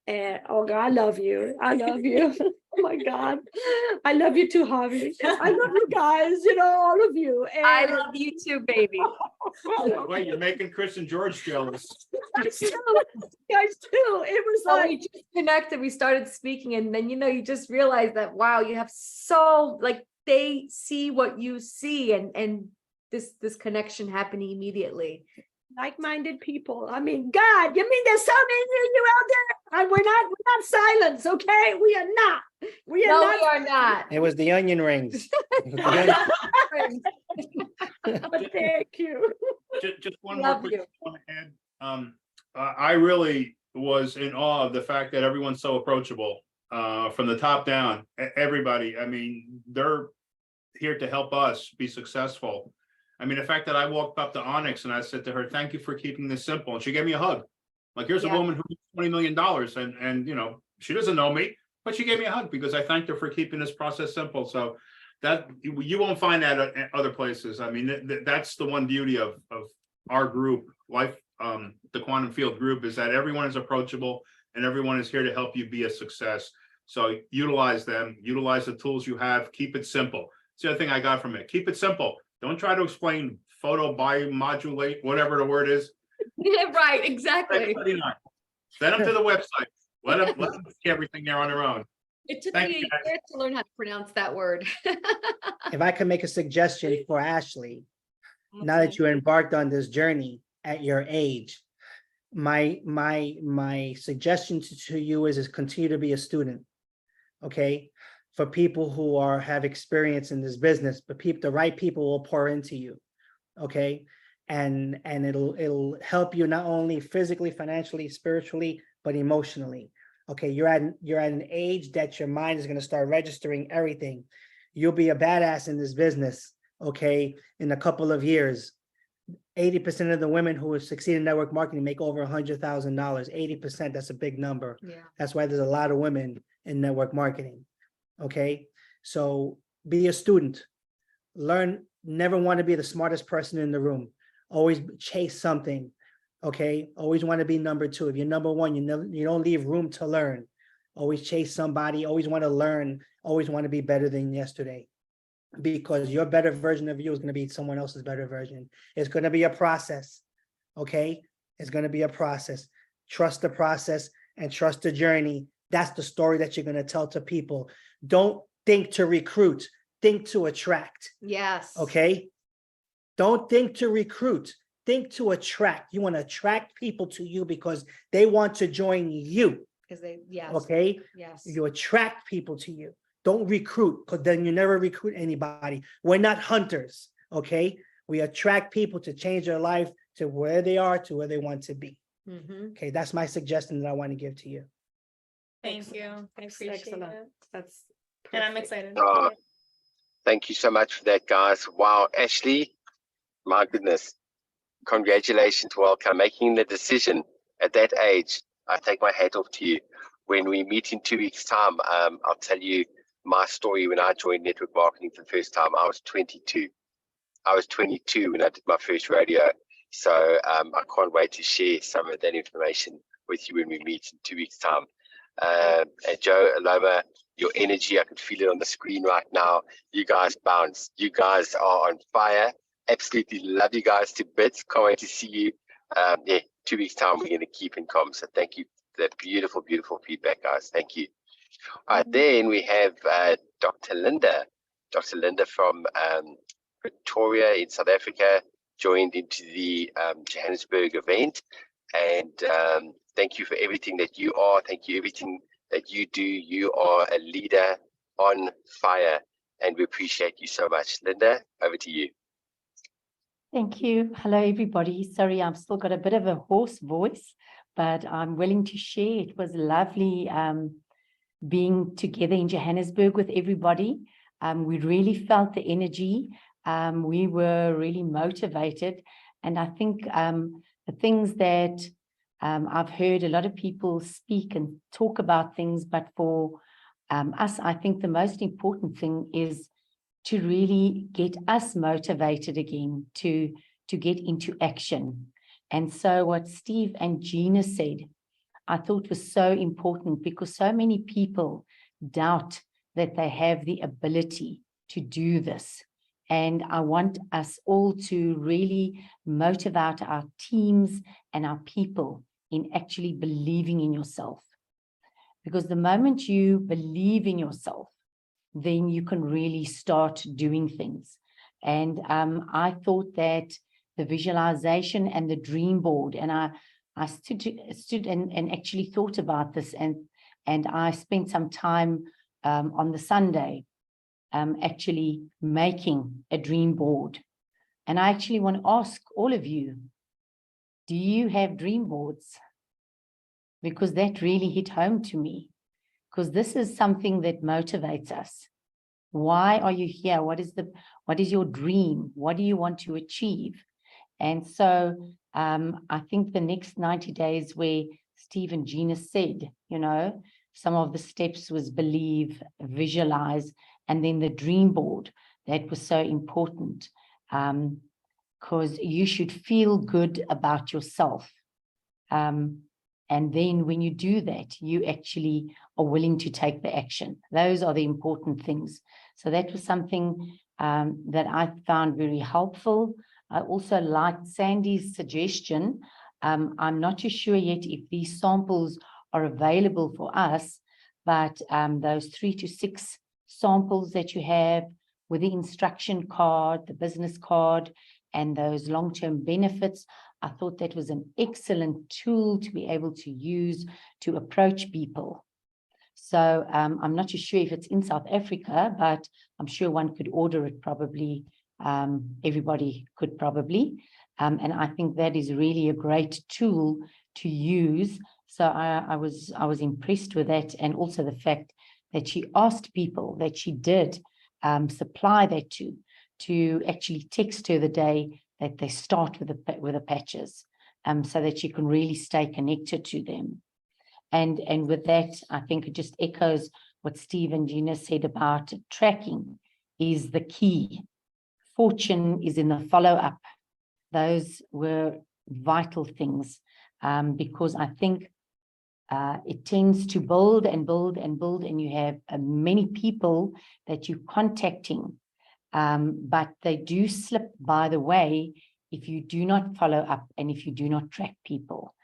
I love you. I love you. Oh my God. I love you too, Harvey. I love you guys, you know, all of you. And I love you too, baby. Wait, you're making Chris and George jealous. guys too. It was So like, we just connected, we started speaking, and then, you know, you just realize that, wow, you have so, like, they see what you see, and this connection happening immediately. like-minded people. I mean, God, you mean there's so many of you out there? And we're not silenced, okay? We are not. We are No, not. we are not. It was the onion rings. It was the onion- But thank you. Just one more Love quick you. one ahead. I really was in awe of the fact that everyone's so approachable, from the top down. Everybody, I mean, they're here to help us be successful. I mean, the fact that I walked up to Onyx and I said to her, "Thank you for keeping this simple," and she gave me a hug. Like, here's Yeah. a woman who $20 million, and you know, she doesn't know me, but she gave me a hug because I thanked her for keeping this process simple. So that you won't find that at other places. I mean, that's the one beauty of our group, the Quantum Field group, is that everyone is approachable and everyone is here to help you be a success. So utilize them, utilize the tools you have, keep it simple. It's the other thing I got from it. Keep it simple. Don't try to explain photo biomodulate, whatever the word is. Yeah, right, exactly. Send them to the website. Let them see everything there on their own. It took Thank me you, a year to learn how to pronounce that word. If I could make a suggestion for Ashley, now that you embarked on this journey at your age, my suggestion to you is continue to be a student. Okay, for people who have experience in this business, but the right people will pour into you. Okay, and it'll help you not only physically, financially, spiritually, but emotionally. Okay, you're at an age that your mind is going to start registering everything. You'll be a badass in this business. Okay, in a couple of years. 80% of the women who succeed in network marketing make over $100,000. 80%, that's a big number. Yeah. That's why there's a lot of women in network marketing. Okay, so be a student. Learn, never want to be the smartest person in the room. Always chase something. Okay, always want to be number two. If you're number one, you don't leave room to learn. Always chase somebody, always want to learn, always want to be better than yesterday. Because your better version of you is going to be someone else's better version. It's going to be a process. Okay, it's going to be a process. Trust the process and trust the journey. That's the story that you're going to tell to people. Don't think to recruit, think to attract. Yes. Okay, don't think to recruit, think to attract. You want to attract people to you because they want to join you. Because yes. Okay, Yes. you attract people to you. Don't recruit, because then you never recruit anybody. We're not hunters, okay? We attract people to change their life to where they are, to where they want to be. Mhm. Okay, that's my suggestion that I want to give to you. Thank you. I appreciate Excellent. it. That's And I'm perfect. excited. Thank you so much for that, guys. Wow, Ashley, my goodness. Congratulations, welcome. Making the decision at that age, I take my hat off to you. When we meet in 2 weeks' time, I'll tell you my story when I joined network marketing for the first time. I was 22. I was 22 when I did my first rodeo. So I can't wait to share some of that information with you when we meet in 2 weeks' time. And Joe, Aloma, your energy, I can feel it on the screen right now. You guys bounce. You guys are on fire. Absolutely love you guys to bits. Can't wait to see you. Yeah, 2 weeks' time, we're going to keep in comm. So thank you for that beautiful, beautiful feedback, guys. Thank you. All right, then we have Dr. Linda. Dr. Linda from Pretoria in South Africa joined into the Johannesburg event. And thank you for everything that you are. Thank you everything that you do. You are a leader on fire, and we appreciate you so much. Linda, over to you. Thank you. Hello, everybody. Sorry, I've still got a bit of a hoarse voice, but I'm willing to share. It was lovely being together in Johannesburg with everybody. We really felt the energy. We were really motivated. And I think the things that I've heard a lot of people speak and talk about things, but for us, I think the most important thing is to really get us motivated again to get into action. And so what Steve and Gina said, I thought was so important, because so many people doubt that they have the ability to do this. And I want us all to really motivate our teams and our people in actually believing in yourself. Because the moment you believe in yourself, then you can really start doing things. And I thought that the visualization and the dream board, and I stood and actually thought about this, and I spent some time on the Sunday actually making a dream board. And I actually want to ask all of you, do you have dream boards? Because that really hit home to me. Because this is something that motivates us. Why are you here? What is your dream? What do you want to achieve? And so I think the next 90 days, where Steve and Gina said, you know, some of the steps was believe, visualize, and then the dream board. That was so important, because you should feel good about yourself. And then when you do that, you actually are willing to take the action. Those are the important things. So that was something that I found very helpful. I also liked Sandy's suggestion. I'm not too sure yet if these samples are available for us, but those 3 to 6 samples that you have with the instruction card, the business card, and those long-term benefits, I thought that was an excellent tool to be able to use to approach people. So I'm not too sure if it's in South Africa, but I'm sure one could order it probably. Everybody could probably. And I think that is really a great tool to use. So I was impressed with that, and also the fact that she asked people that she did supply that to actually text her the day that they start with the patches, so that you can really stay connected to them. And with that, I think it just echoes what Steve and Gina said about tracking is the key. Fortune is in the follow-up. Those were vital things, because I think it tends to build and build and build, and you have many people that you're contacting, but they do slip by the way if you do not follow up and if you do not track people.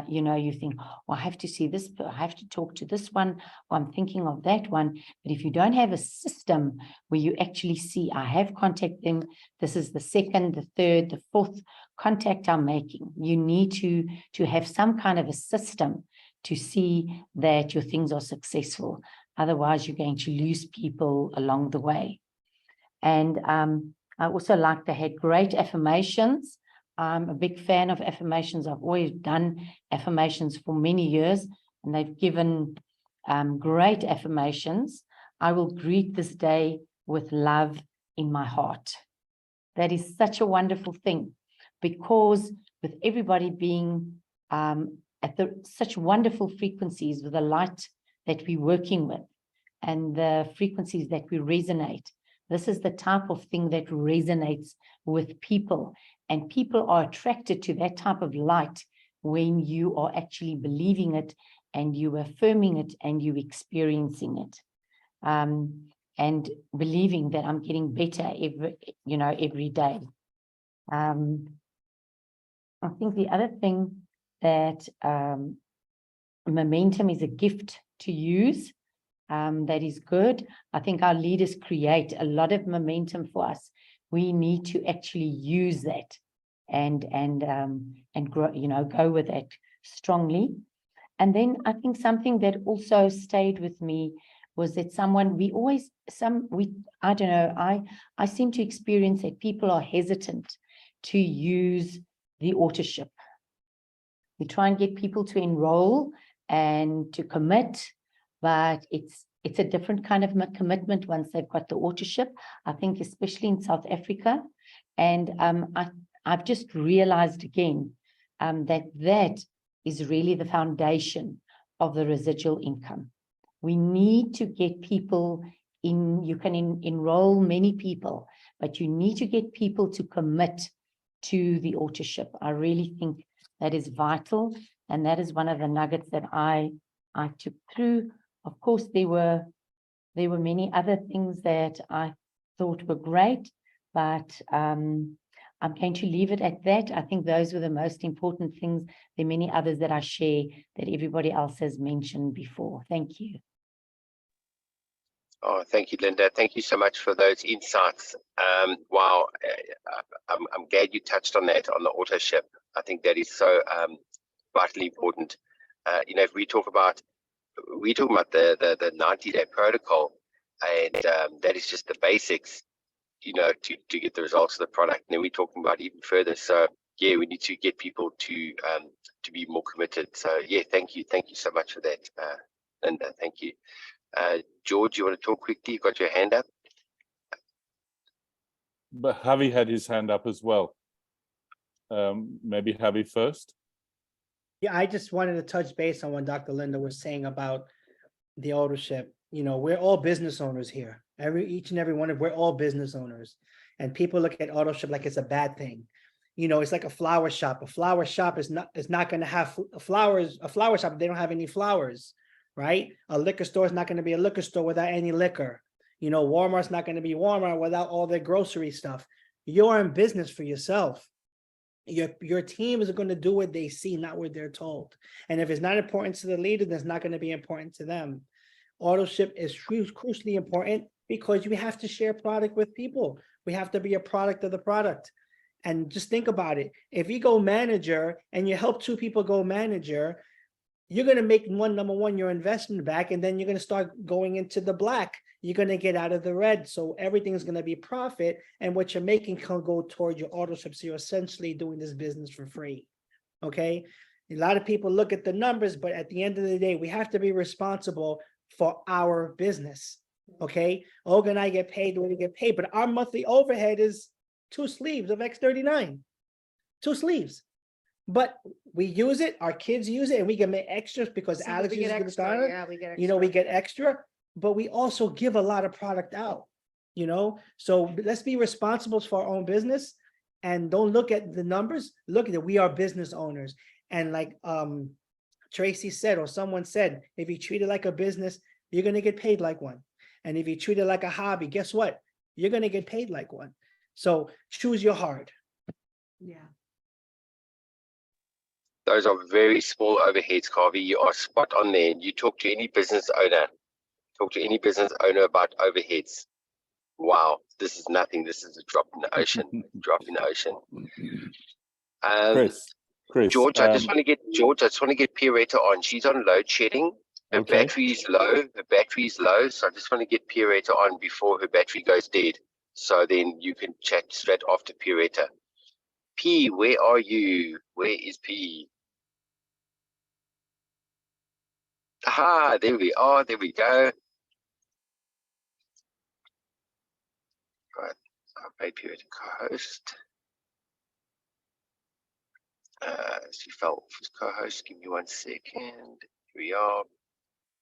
You know, you think, well, I have to see this, I have to talk to this one, or I'm thinking of that one. But if you don't have a system where you actually see, I have contacted them, this is the second, the third, the fourth contact I'm making. You need to have some kind of a system to see that your things are successful. Otherwise, you're going to lose people along the way. And I also liked they had great affirmations. I'm a big fan of affirmations. I've always done affirmations for many years, and they've given great affirmations. I will greet this day with love in my heart. That is such a wonderful thing, because with everybody being at such wonderful frequencies with the light that we're working with and the frequencies that we resonate, This is the type of thing that resonates with people, and people are attracted to that type of light when you are actually believing it and you affirming it and you experiencing it. And believing that I'm getting better every day. I think the other thing that momentum is a gift to use. That is good. I think our leaders create a lot of momentum for us. We need to actually use that and grow, go with that strongly. And then I think something that also stayed with me was that I don't know, I seem to experience that people are hesitant to use the autoship. We try and get people to enroll and to commit, but it's a different kind of commitment once they've got the autoship, I think, especially in South Africa. And I've just realized again that is really the foundation of the residual income. We need to get people in. You can enroll many people, but you need to get people to commit to the autoship. I really think that is vital, and that is one of the nuggets that I took through. Of course, there were many other things that I thought were great, but I'm going to leave it at that. I think those were the most important things. There are many others that I share that everybody else has mentioned before. Thank you. Oh, thank you, Linda. Thank you so much for those insights. Wow, I'm glad you touched on that, on the autoship. I think that is so vitally important. If we talk about the 90-day protocol, and that is just the basics, to get the results of the product. And then we're talking about even further. So yeah, we need to get people to be more committed. So yeah, thank you so much for that, Linda. Thank you. George, you want to talk quickly? You got your hand up? But Javi had his hand up as well. Maybe Javi first. Yeah, I just wanted to touch base on what Dr. Linda was saying about the autoship. We're all business owners here. Each and every one we're all business owners. And people look at autoship like it's a bad thing. It's like a flower shop. A flower shop is not going to have flowers. A flower shop, they don't have any flowers, right? A liquor store is not going to be a liquor store without any liquor. Walmart's not going to be Walmart without all their grocery stuff. You're in business for yourself. Your team is going to do what they see, not what they're told. And if it's not important to the leader, then it's not going to be important to them. Autoship is crucially important because we have to share product with people. We have to be a product of the product. And just think about it. If you go manager and you help two people go manager, you're going to make number one, your investment back, and then you're going to start going into the black. You're going to get out of the red. So everything's going to be profit, and what you're making can go toward your autoship. So you're essentially doing this business for free. Okay. A lot of people look at the numbers, but at the end of the day, we have to be responsible for our business. Okay. Olga and I get paid when we get paid, but our monthly overhead is 2 sleeves of X39, 2 sleeves. But we use it, our kids use it, and we can make extras because Alex uses it. Yeah, we get extra. We get extra, but we also give a lot of product out, So let's be responsible for our own business and don't look at the numbers. Look at it. We are business owners. And like Tracy said, or someone said, if you treat it like a business, you're going to get paid like one. And if you treat it like a hobby, guess what? You're going to get paid like one. So choose your heart. Yeah. Those are very small overheads, Kavi. You are spot on there. You talk to any business owner. About overheads. Wow, this is nothing. This is a drop in the ocean. Chris, George, I just want to get Pierretta on. She's on load shedding. Her battery is low. So I just want to get Pierretta on before her battery goes dead. So then you can chat straight after Pierretta. P, where are you? Where is P? Aha, there we are. There we go. Right, I'll make Pierretta co-host. She fell off as co-host. Give me 1 second. Here we are.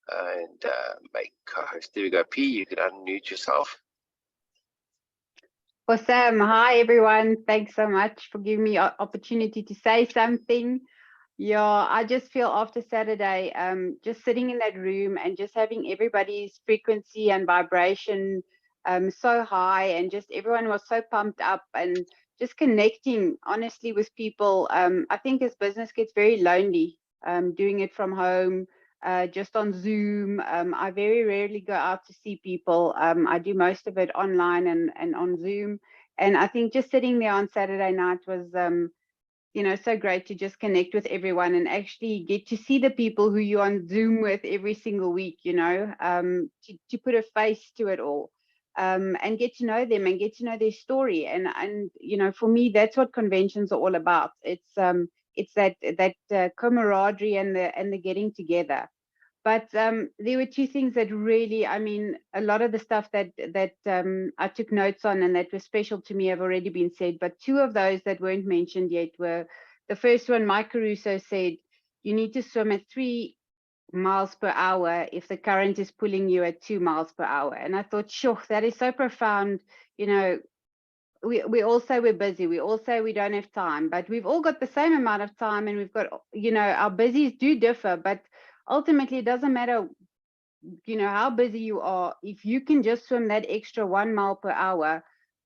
And make co-host. There we go. P, you can unmute yourself. Awesome. Hi, everyone. Thanks so much for giving me opportunity to say something. Yeah, I just feel after Saturday, just sitting in that room and just having everybody's frequency and vibration so high, and just everyone was so pumped up and just connecting honestly with people. I think as business gets very lonely, doing it from home, just on Zoom. I very rarely go out to see people. I do most of it online and on Zoom. And I think just sitting there on Saturday night was, you know, so great to just connect with everyone and actually get to see the people who you're on Zoom with every single week, you know, to put a face to it all. And get to know them and get to know their story. And you know, for me, that's what conventions are all about. It's that camaraderie and the getting together. But there were two things that really, I mean, a lot of the stuff that I took notes on and that was special to me have already been said. But two of those that weren't mentioned yet were, the first one, Mike Caruso said, you need to swim at 3 miles per hour if the current is pulling you at 2 miles per hour. And I thought, sure, that is so profound. You know, we all say we're busy. We all say we don't have time, but we've all got the same amount of time, and we've got, you know, our busies do differ, but ultimately it doesn't matter, you know, how busy you are. If you can just swim that extra 1 mile per hour,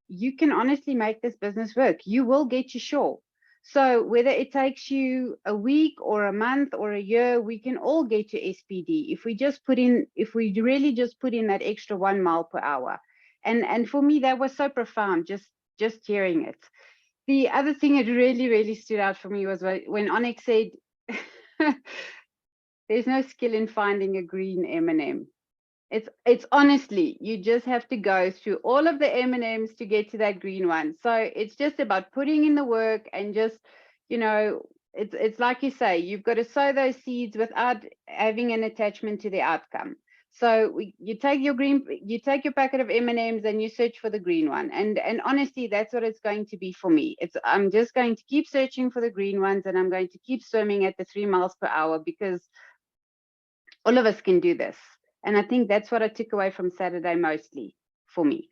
you can honestly make this business work. You will get to shore. So whether it takes you a week or a month or a year, we can all get to SPD if we just put in, if we really just put in that extra 1 mile per hour. And for me, that was so profound, just hearing it. The other thing that really stood out for me was when Onyx said, there's no skill in finding a green M&M. It's honestly, you just have to go through all of the M&Ms to get to that green one. So it's just about putting in the work and just, you know, it's like you say, you've got to sow those seeds without having an attachment to the outcome. So you take your packet of M&Ms and you search for the green one. And honestly, that's what it's going to be for me. I'm just going to keep searching for the green ones, and I'm going to keep swimming at the 3 miles per hour, because all of us can do this. And I think that's what I took away from Saturday mostly for me.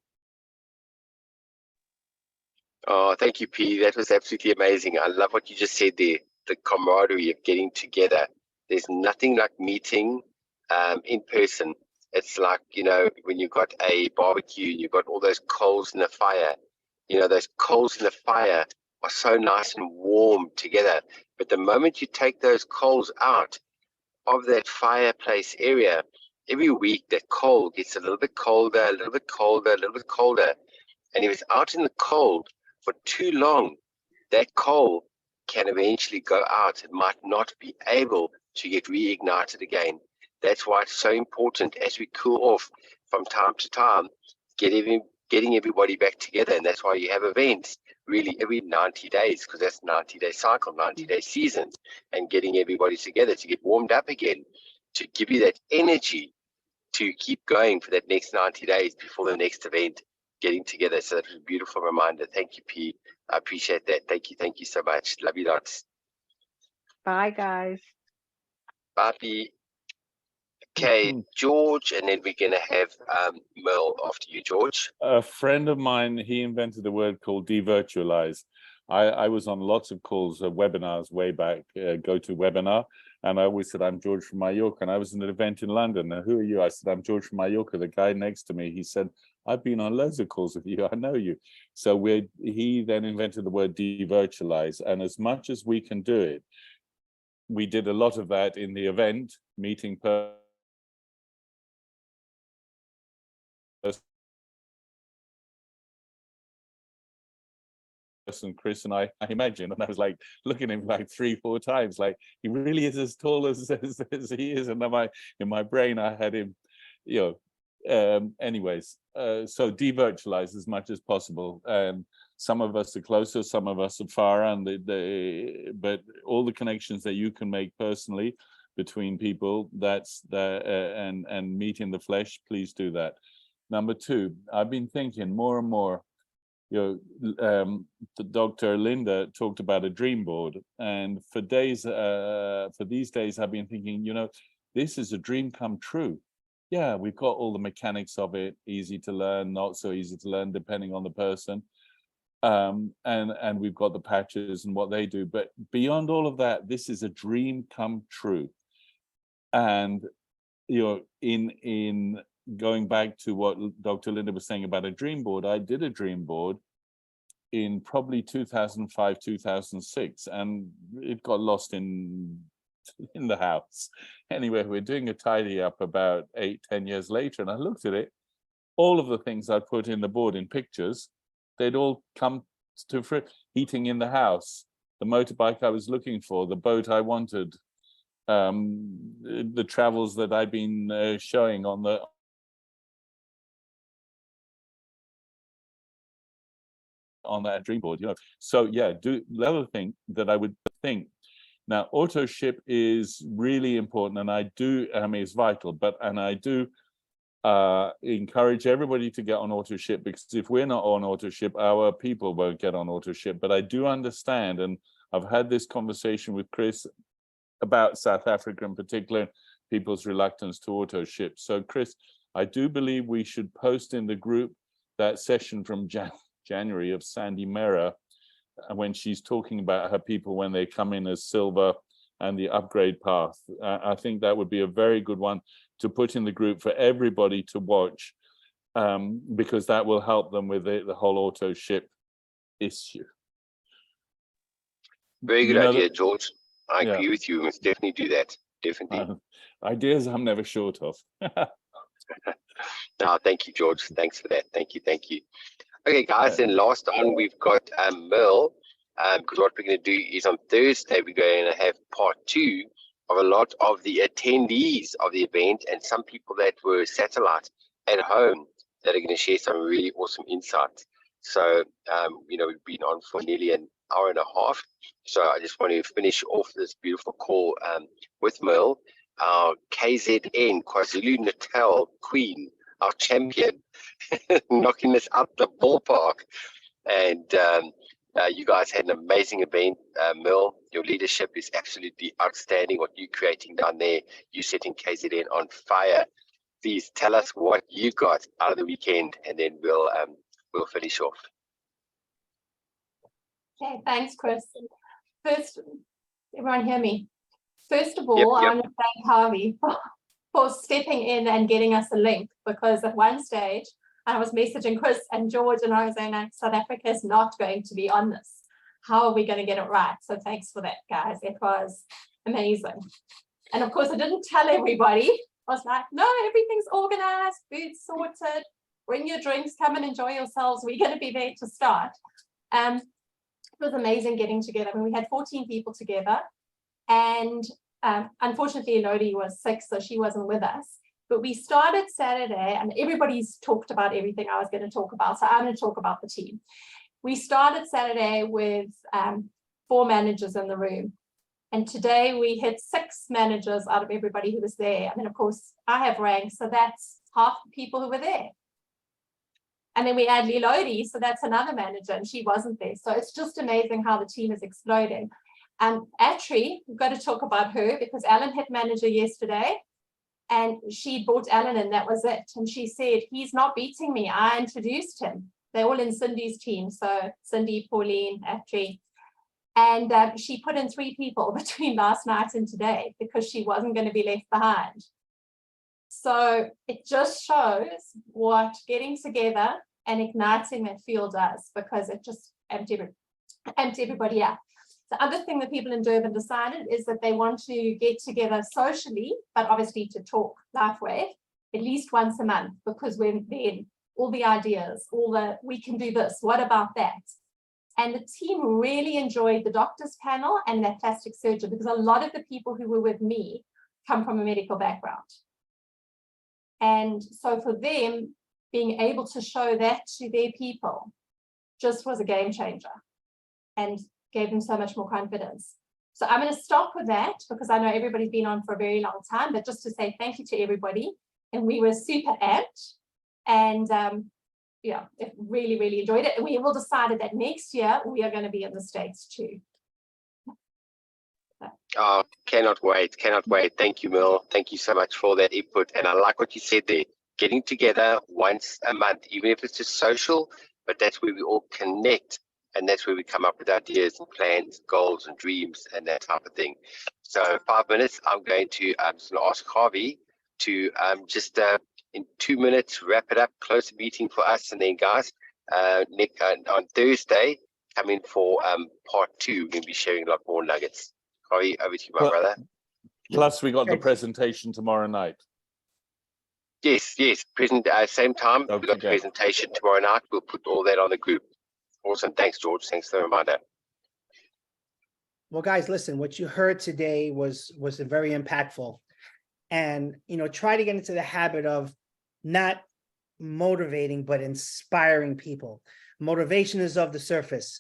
Oh, thank you, P. That was absolutely amazing. I love what you just said there, the camaraderie of getting together. There's nothing like meeting in person. It's like, you know, when you've got a barbecue and you've got all those coals in the fire, you know, those coals in the fire are so nice and warm together. But the moment you take those coals out of that fireplace area, every week that coal gets a little bit colder, a little bit colder, a little bit colder. And if it's out in the cold for too long, that coal can eventually go out. It might not be able to get reignited again. That's why it's so important, as we cool off from time to time, getting everybody back together. And that's why you have events really every 90 days, because that's 90-day cycle, 90-day season, and getting everybody together to get warmed up again, to give you that energy to keep going for that next 90 days before the next event, getting together. So that was a beautiful reminder. Thank you, P. I appreciate that. Thank you so much. Love you lots. Bye, guys. Bye, P. Okay, George, and then we're going to have Merle after you, George. A friend of mine, he invented a word called devirtualize. I was on lots of calls, webinars way back, GoToWebinar, and I always said, I'm George from Mallorca. And I was in an event in London. Now, who are you? I said, I'm George from Mallorca. The guy next to me, he said, I've been on loads of calls with you. I know you. So he then invented the word devirtualize. And as much as we can do it, we did a lot of that in the event, meeting person, Chris, and I imagine, and I was like looking at him like 3-4 times, like he really is as tall as he is, and in my brain I had him, you know. Anyways, so devirtualize as much as possible. Some of us are closer, some of us are far, and but all the connections that you can make personally between people, that's and meet in the flesh, please do that. Number 2, I've been thinking more and more, you know, Dr. Linda talked about a dream board, and for these days I've been thinking, you know, this is a dream come true. Yeah, we've got all the mechanics of it, easy to learn, not so easy to learn, depending on the person. And we've got the patches and what they do. But beyond all of that, this is a dream come true. And in going back to what Dr. Linda was saying about a dream board, I did a dream board in probably 2005, 2006, and it got lost in the house. Anyway, we're doing a tidy up about 8-10 years later, and I looked at it. All of the things I put in the board in pictures, they'd all come to heating in the house, the motorbike I was looking for, the boat I wanted, the travels that I've been showing on that dream board, So yeah, the other thing that I would think, now auto ship is really important, and I mean it's vital, and I do encourage everybody to get on auto ship, because if we're not on auto ship, our people won't get on auto ship. But I do understand, and I've had this conversation with Chris about South Africa in particular, people's reluctance to auto ship. So Chris, I do believe we should post in the group that session from January of Sandy Mera, when she's talking about her people when they come in as silver and the upgrade path. I think that would be a very good one to put in the group for everybody to watch, because that will help them with the whole auto ship issue. Very good idea, George. I agree with you. We must definitely do that. Definitely. Ideas I'm never short of. No, thank you, George. Thanks for that. Thank you. Thank you. Okay, guys, then last on, we've got Merle, because what we're going to do is on Thursday, we're going to have part 2 of a lot of the attendees of the event and some people that were satellite at home that are going to share some really awesome insights. So, we've been on for nearly an hour and a half. So I just want to finish off this beautiful call with Merle, our KZN, KwaZulu-Natal Queen, our champion, knocking us out the ballpark. And you guys had an amazing event. Merle, your leadership is absolutely outstanding. What you're creating down there, you're setting KZN on fire. Please tell us what you got out of the weekend, and then we'll finish off. Okay, thanks, Chris. First, everyone hear me? First of all, I want to thank Harvey for stepping in and getting us a link, because at one stage I was messaging Chris and George and I was saying, South Africa is not going to be on this. How are we going to get it right? So thanks for that, guys. It was amazing. And of course, I didn't tell everybody. I was like, no, everything's organized, food sorted, bring your drinks, come and enjoy yourselves. We're going to be there to start. It was amazing getting together. I mean, we had 14 people together, and unfortunately, Elodie was sick, so she wasn't with us. But we started Saturday, and everybody's talked about everything I was going to talk about, so I'm going to talk about the team. We started Saturday with 4 managers in the room, and today we hit 6 managers out of everybody who was there. I mean, of course, I have ranks, so that's half the people who were there. And then we add Elodie, so that's another manager, and she wasn't there. So it's just amazing how the team is exploding. And Atri, we've got to talk about her, because Alan hit manager yesterday, and she brought Alan in, that was it. And she said, he's not beating me. I introduced him. They're all in Cindy's team. So Cindy, Pauline, Atri. And she put in 3 people between last night and today, because she wasn't going to be left behind. So it just shows what getting together and igniting that field does, because it just amped everybody up. The other thing that people in Durban decided is that they want to get together socially, but obviously to talk LifeWave at least once a month, because we're then all the ideas, we can do this, what about that? And the team really enjoyed the doctor's panel and that plastic surgeon, because a lot of the people who were with me come from a medical background. And so for them, being able to show that to their people just was a game changer and gave them so much more confidence. So I'm going to stop with that, because I know everybody's been on for a very long time, but just to say thank you to everybody. And we were super amped, and really, really enjoyed it. And we all decided that next year we are going to be in the States too. Oh, cannot wait. Thank you, Merle. Thank you so much for that input. And I like what you said there, getting together once a month, even if it's just social, but that's where we all connect And that's where we come up with ideas and plans, goals and dreams and that type of thing. So 5 minutes, I'm going to ask Harvey to just in 2 minutes wrap it up, close the meeting for us, and then guys, Nick, on Thursday, come in for part 2. We'll be sharing a lot more nuggets. Harvey, over to you, my brother. Plus, we got the presentation tomorrow night. Yes, present same time. Don't We got the forget. presentation tomorrow night. We'll put all that on the group. Awesome. Thanks, George. Thanks for the reminder. Well, guys, listen, what you heard today was very impactful. And, try to get into the habit of not motivating, but inspiring people. Motivation is of the surface.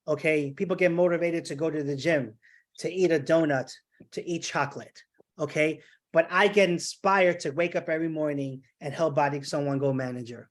Okay. People get motivated to go to the gym, to eat a donut, to eat chocolate. Okay. But I get inspired to wake up every morning and help Body someone go manager.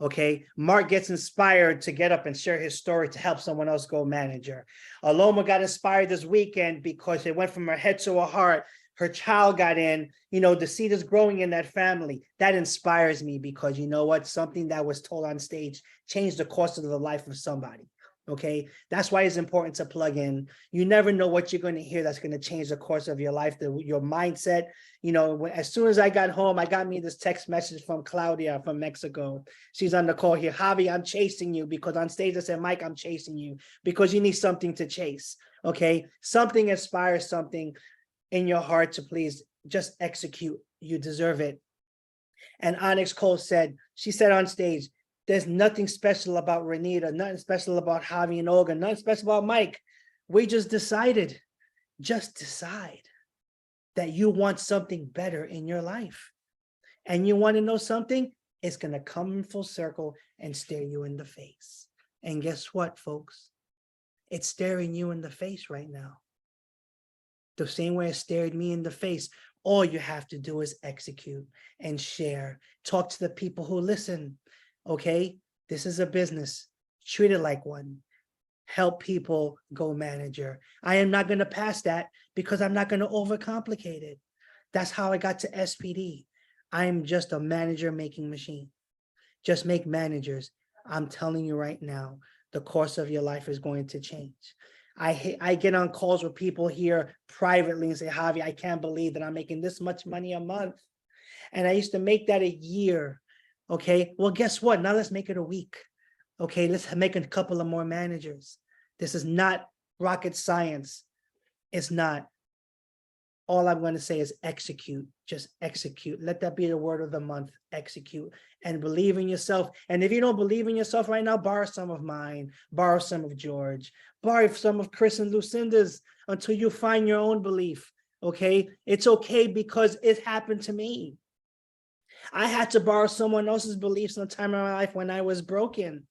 Okay. Mark gets inspired to get up and share his story to help someone else go manager. Aloma got inspired this weekend because it went from her head to her heart. Her child got in, the seed is growing in that family. That inspires me because you know what? Something that was told on stage changed the course of the life of somebody. Okay. That's why it's important to plug in. You never know what you're going to hear that's going to change the course of your life, your mindset. As soon as I got home, I got me this text message from Claudia from Mexico. She's on the call here. Javi, I'm chasing you, because on stage I said, Mike, I'm chasing you because you need something to chase. Okay. Something inspires something in your heart to please just execute. You deserve it. And Onyx Cole she said on stage, there's nothing special about Renita, nothing special about Javi and Olga, nothing special about Mike. We just decide that you want something better in your life. And you want to know something, it's going to come in full circle and stare you in the face. And guess what, folks? It's staring you in the face right now. The same way it stared me in the face. All you have to do is execute and share. Talk to the people who listen. Okay, this is a business. Treat it like one. Help people go manager. I am not going to pass that because I'm not going to overcomplicate it. That's how I got to SPD. I am just a manager making machine. Just make managers. I'm telling you right now, the course of your life is going to change. I get on calls with people here privately and say, Javi, I can't believe that I'm making this much money a month. And I used to make that a year. Okay, well, guess what? Now let's make it a week. Okay, let's make a couple of more managers. This is not rocket science. It's not. All I'm going to say is execute. Just execute. Let that be the word of the month. Execute and believe in yourself. And if you don't believe in yourself right now, borrow some of mine, borrow some of George, borrow some of Chris and Lucinda's until you find your own belief. Okay, it's okay because it happened to me. I had to borrow someone else's beliefs in a time in my life when I was broken.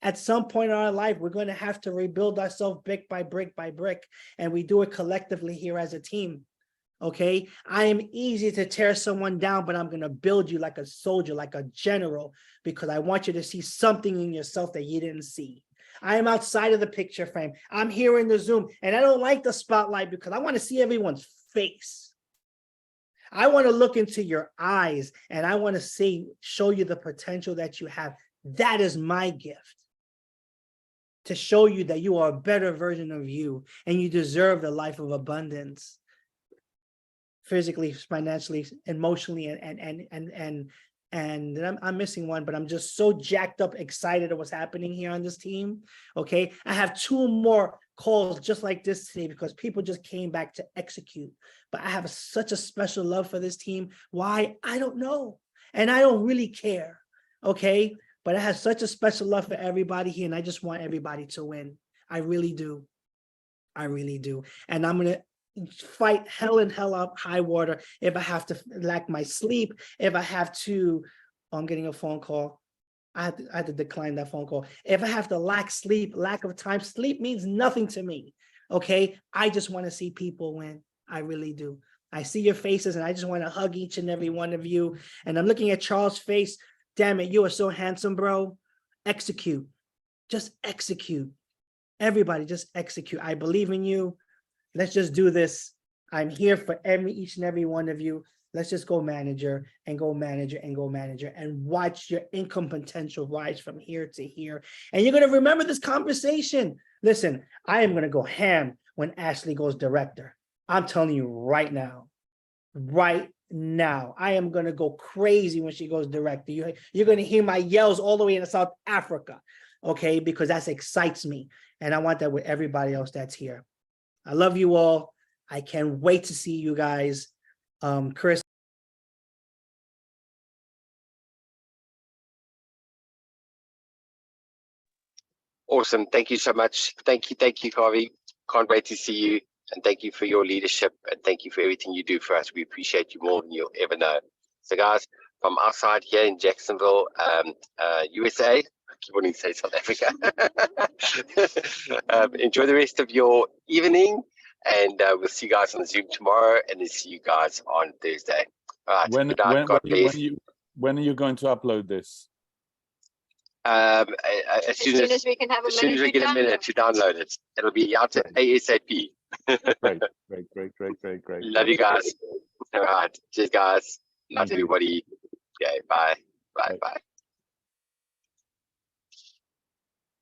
At some point in our life, we're going to have to rebuild ourselves brick by brick by brick. And we do it collectively here as a team. Okay, I am easy to tear someone down, but I'm going to build you like a soldier, like a general, because I want you to see something in yourself that you didn't see. I am outside of the picture frame. I'm here in the Zoom, and I don't like the spotlight because I want to see everyone's face. I want to look into your eyes and I want to show you the potential that you have. That is my gift. To show you that you are a better version of you and you deserve the life of abundance. Physically, financially, emotionally, and I'm missing one, but I'm just so jacked up, excited at what's happening here on this team. Okay. I have 2 more calls just like this today because people just came back to execute. But I have such a special love for this team. Why? I don't know. And I don't really care. Okay. But I have such a special love for everybody here. And I just want everybody to win. I really do. I really do. And I'm going to fight hell and hell up high water if I have to lack my sleep, if I have to, I'm getting a phone call. I had to decline that phone call. If I have to lack sleep, lack of time, sleep means nothing to me. Okay. I just want to see people win. I really do. I see your faces and I just want to hug each and every one of you. And I'm looking at Charles' face. Damn it. You are so handsome, bro. Execute. Just execute. Everybody just execute. I believe in you. Let's just do this. I'm here for each and every one of you. Let's just go manager and go manager and go manager and watch your income potential rise from here to here. And you're going to remember this conversation. Listen, I am going to go ham when Ashley goes director. I'm telling you right now, I am going to go crazy when she goes director. You're going to hear my yells all the way into South Africa. Okay, because that excites me. And I want that with everybody else that's here. I love you all. I can't wait to see you guys. Chris. Awesome. Thank you so much. Thank you, Harvey. Can't wait to see you. And thank you for your leadership. And thank you for everything you do for us. We appreciate you more than you'll ever know. So guys, from our side here in Jacksonville, USA, I keep wanting to say South Africa. Enjoy the rest of your evening. And we'll see you guys on Zoom tomorrow. And then see you guys on Thursday. All right. When are you going to upload this? As soon as we can have as soon as we get a minute to download it, it'll be out ASAP. Great. Love you guys. All right. Cheers, guys. Love everybody. Okay. Bye. Bye.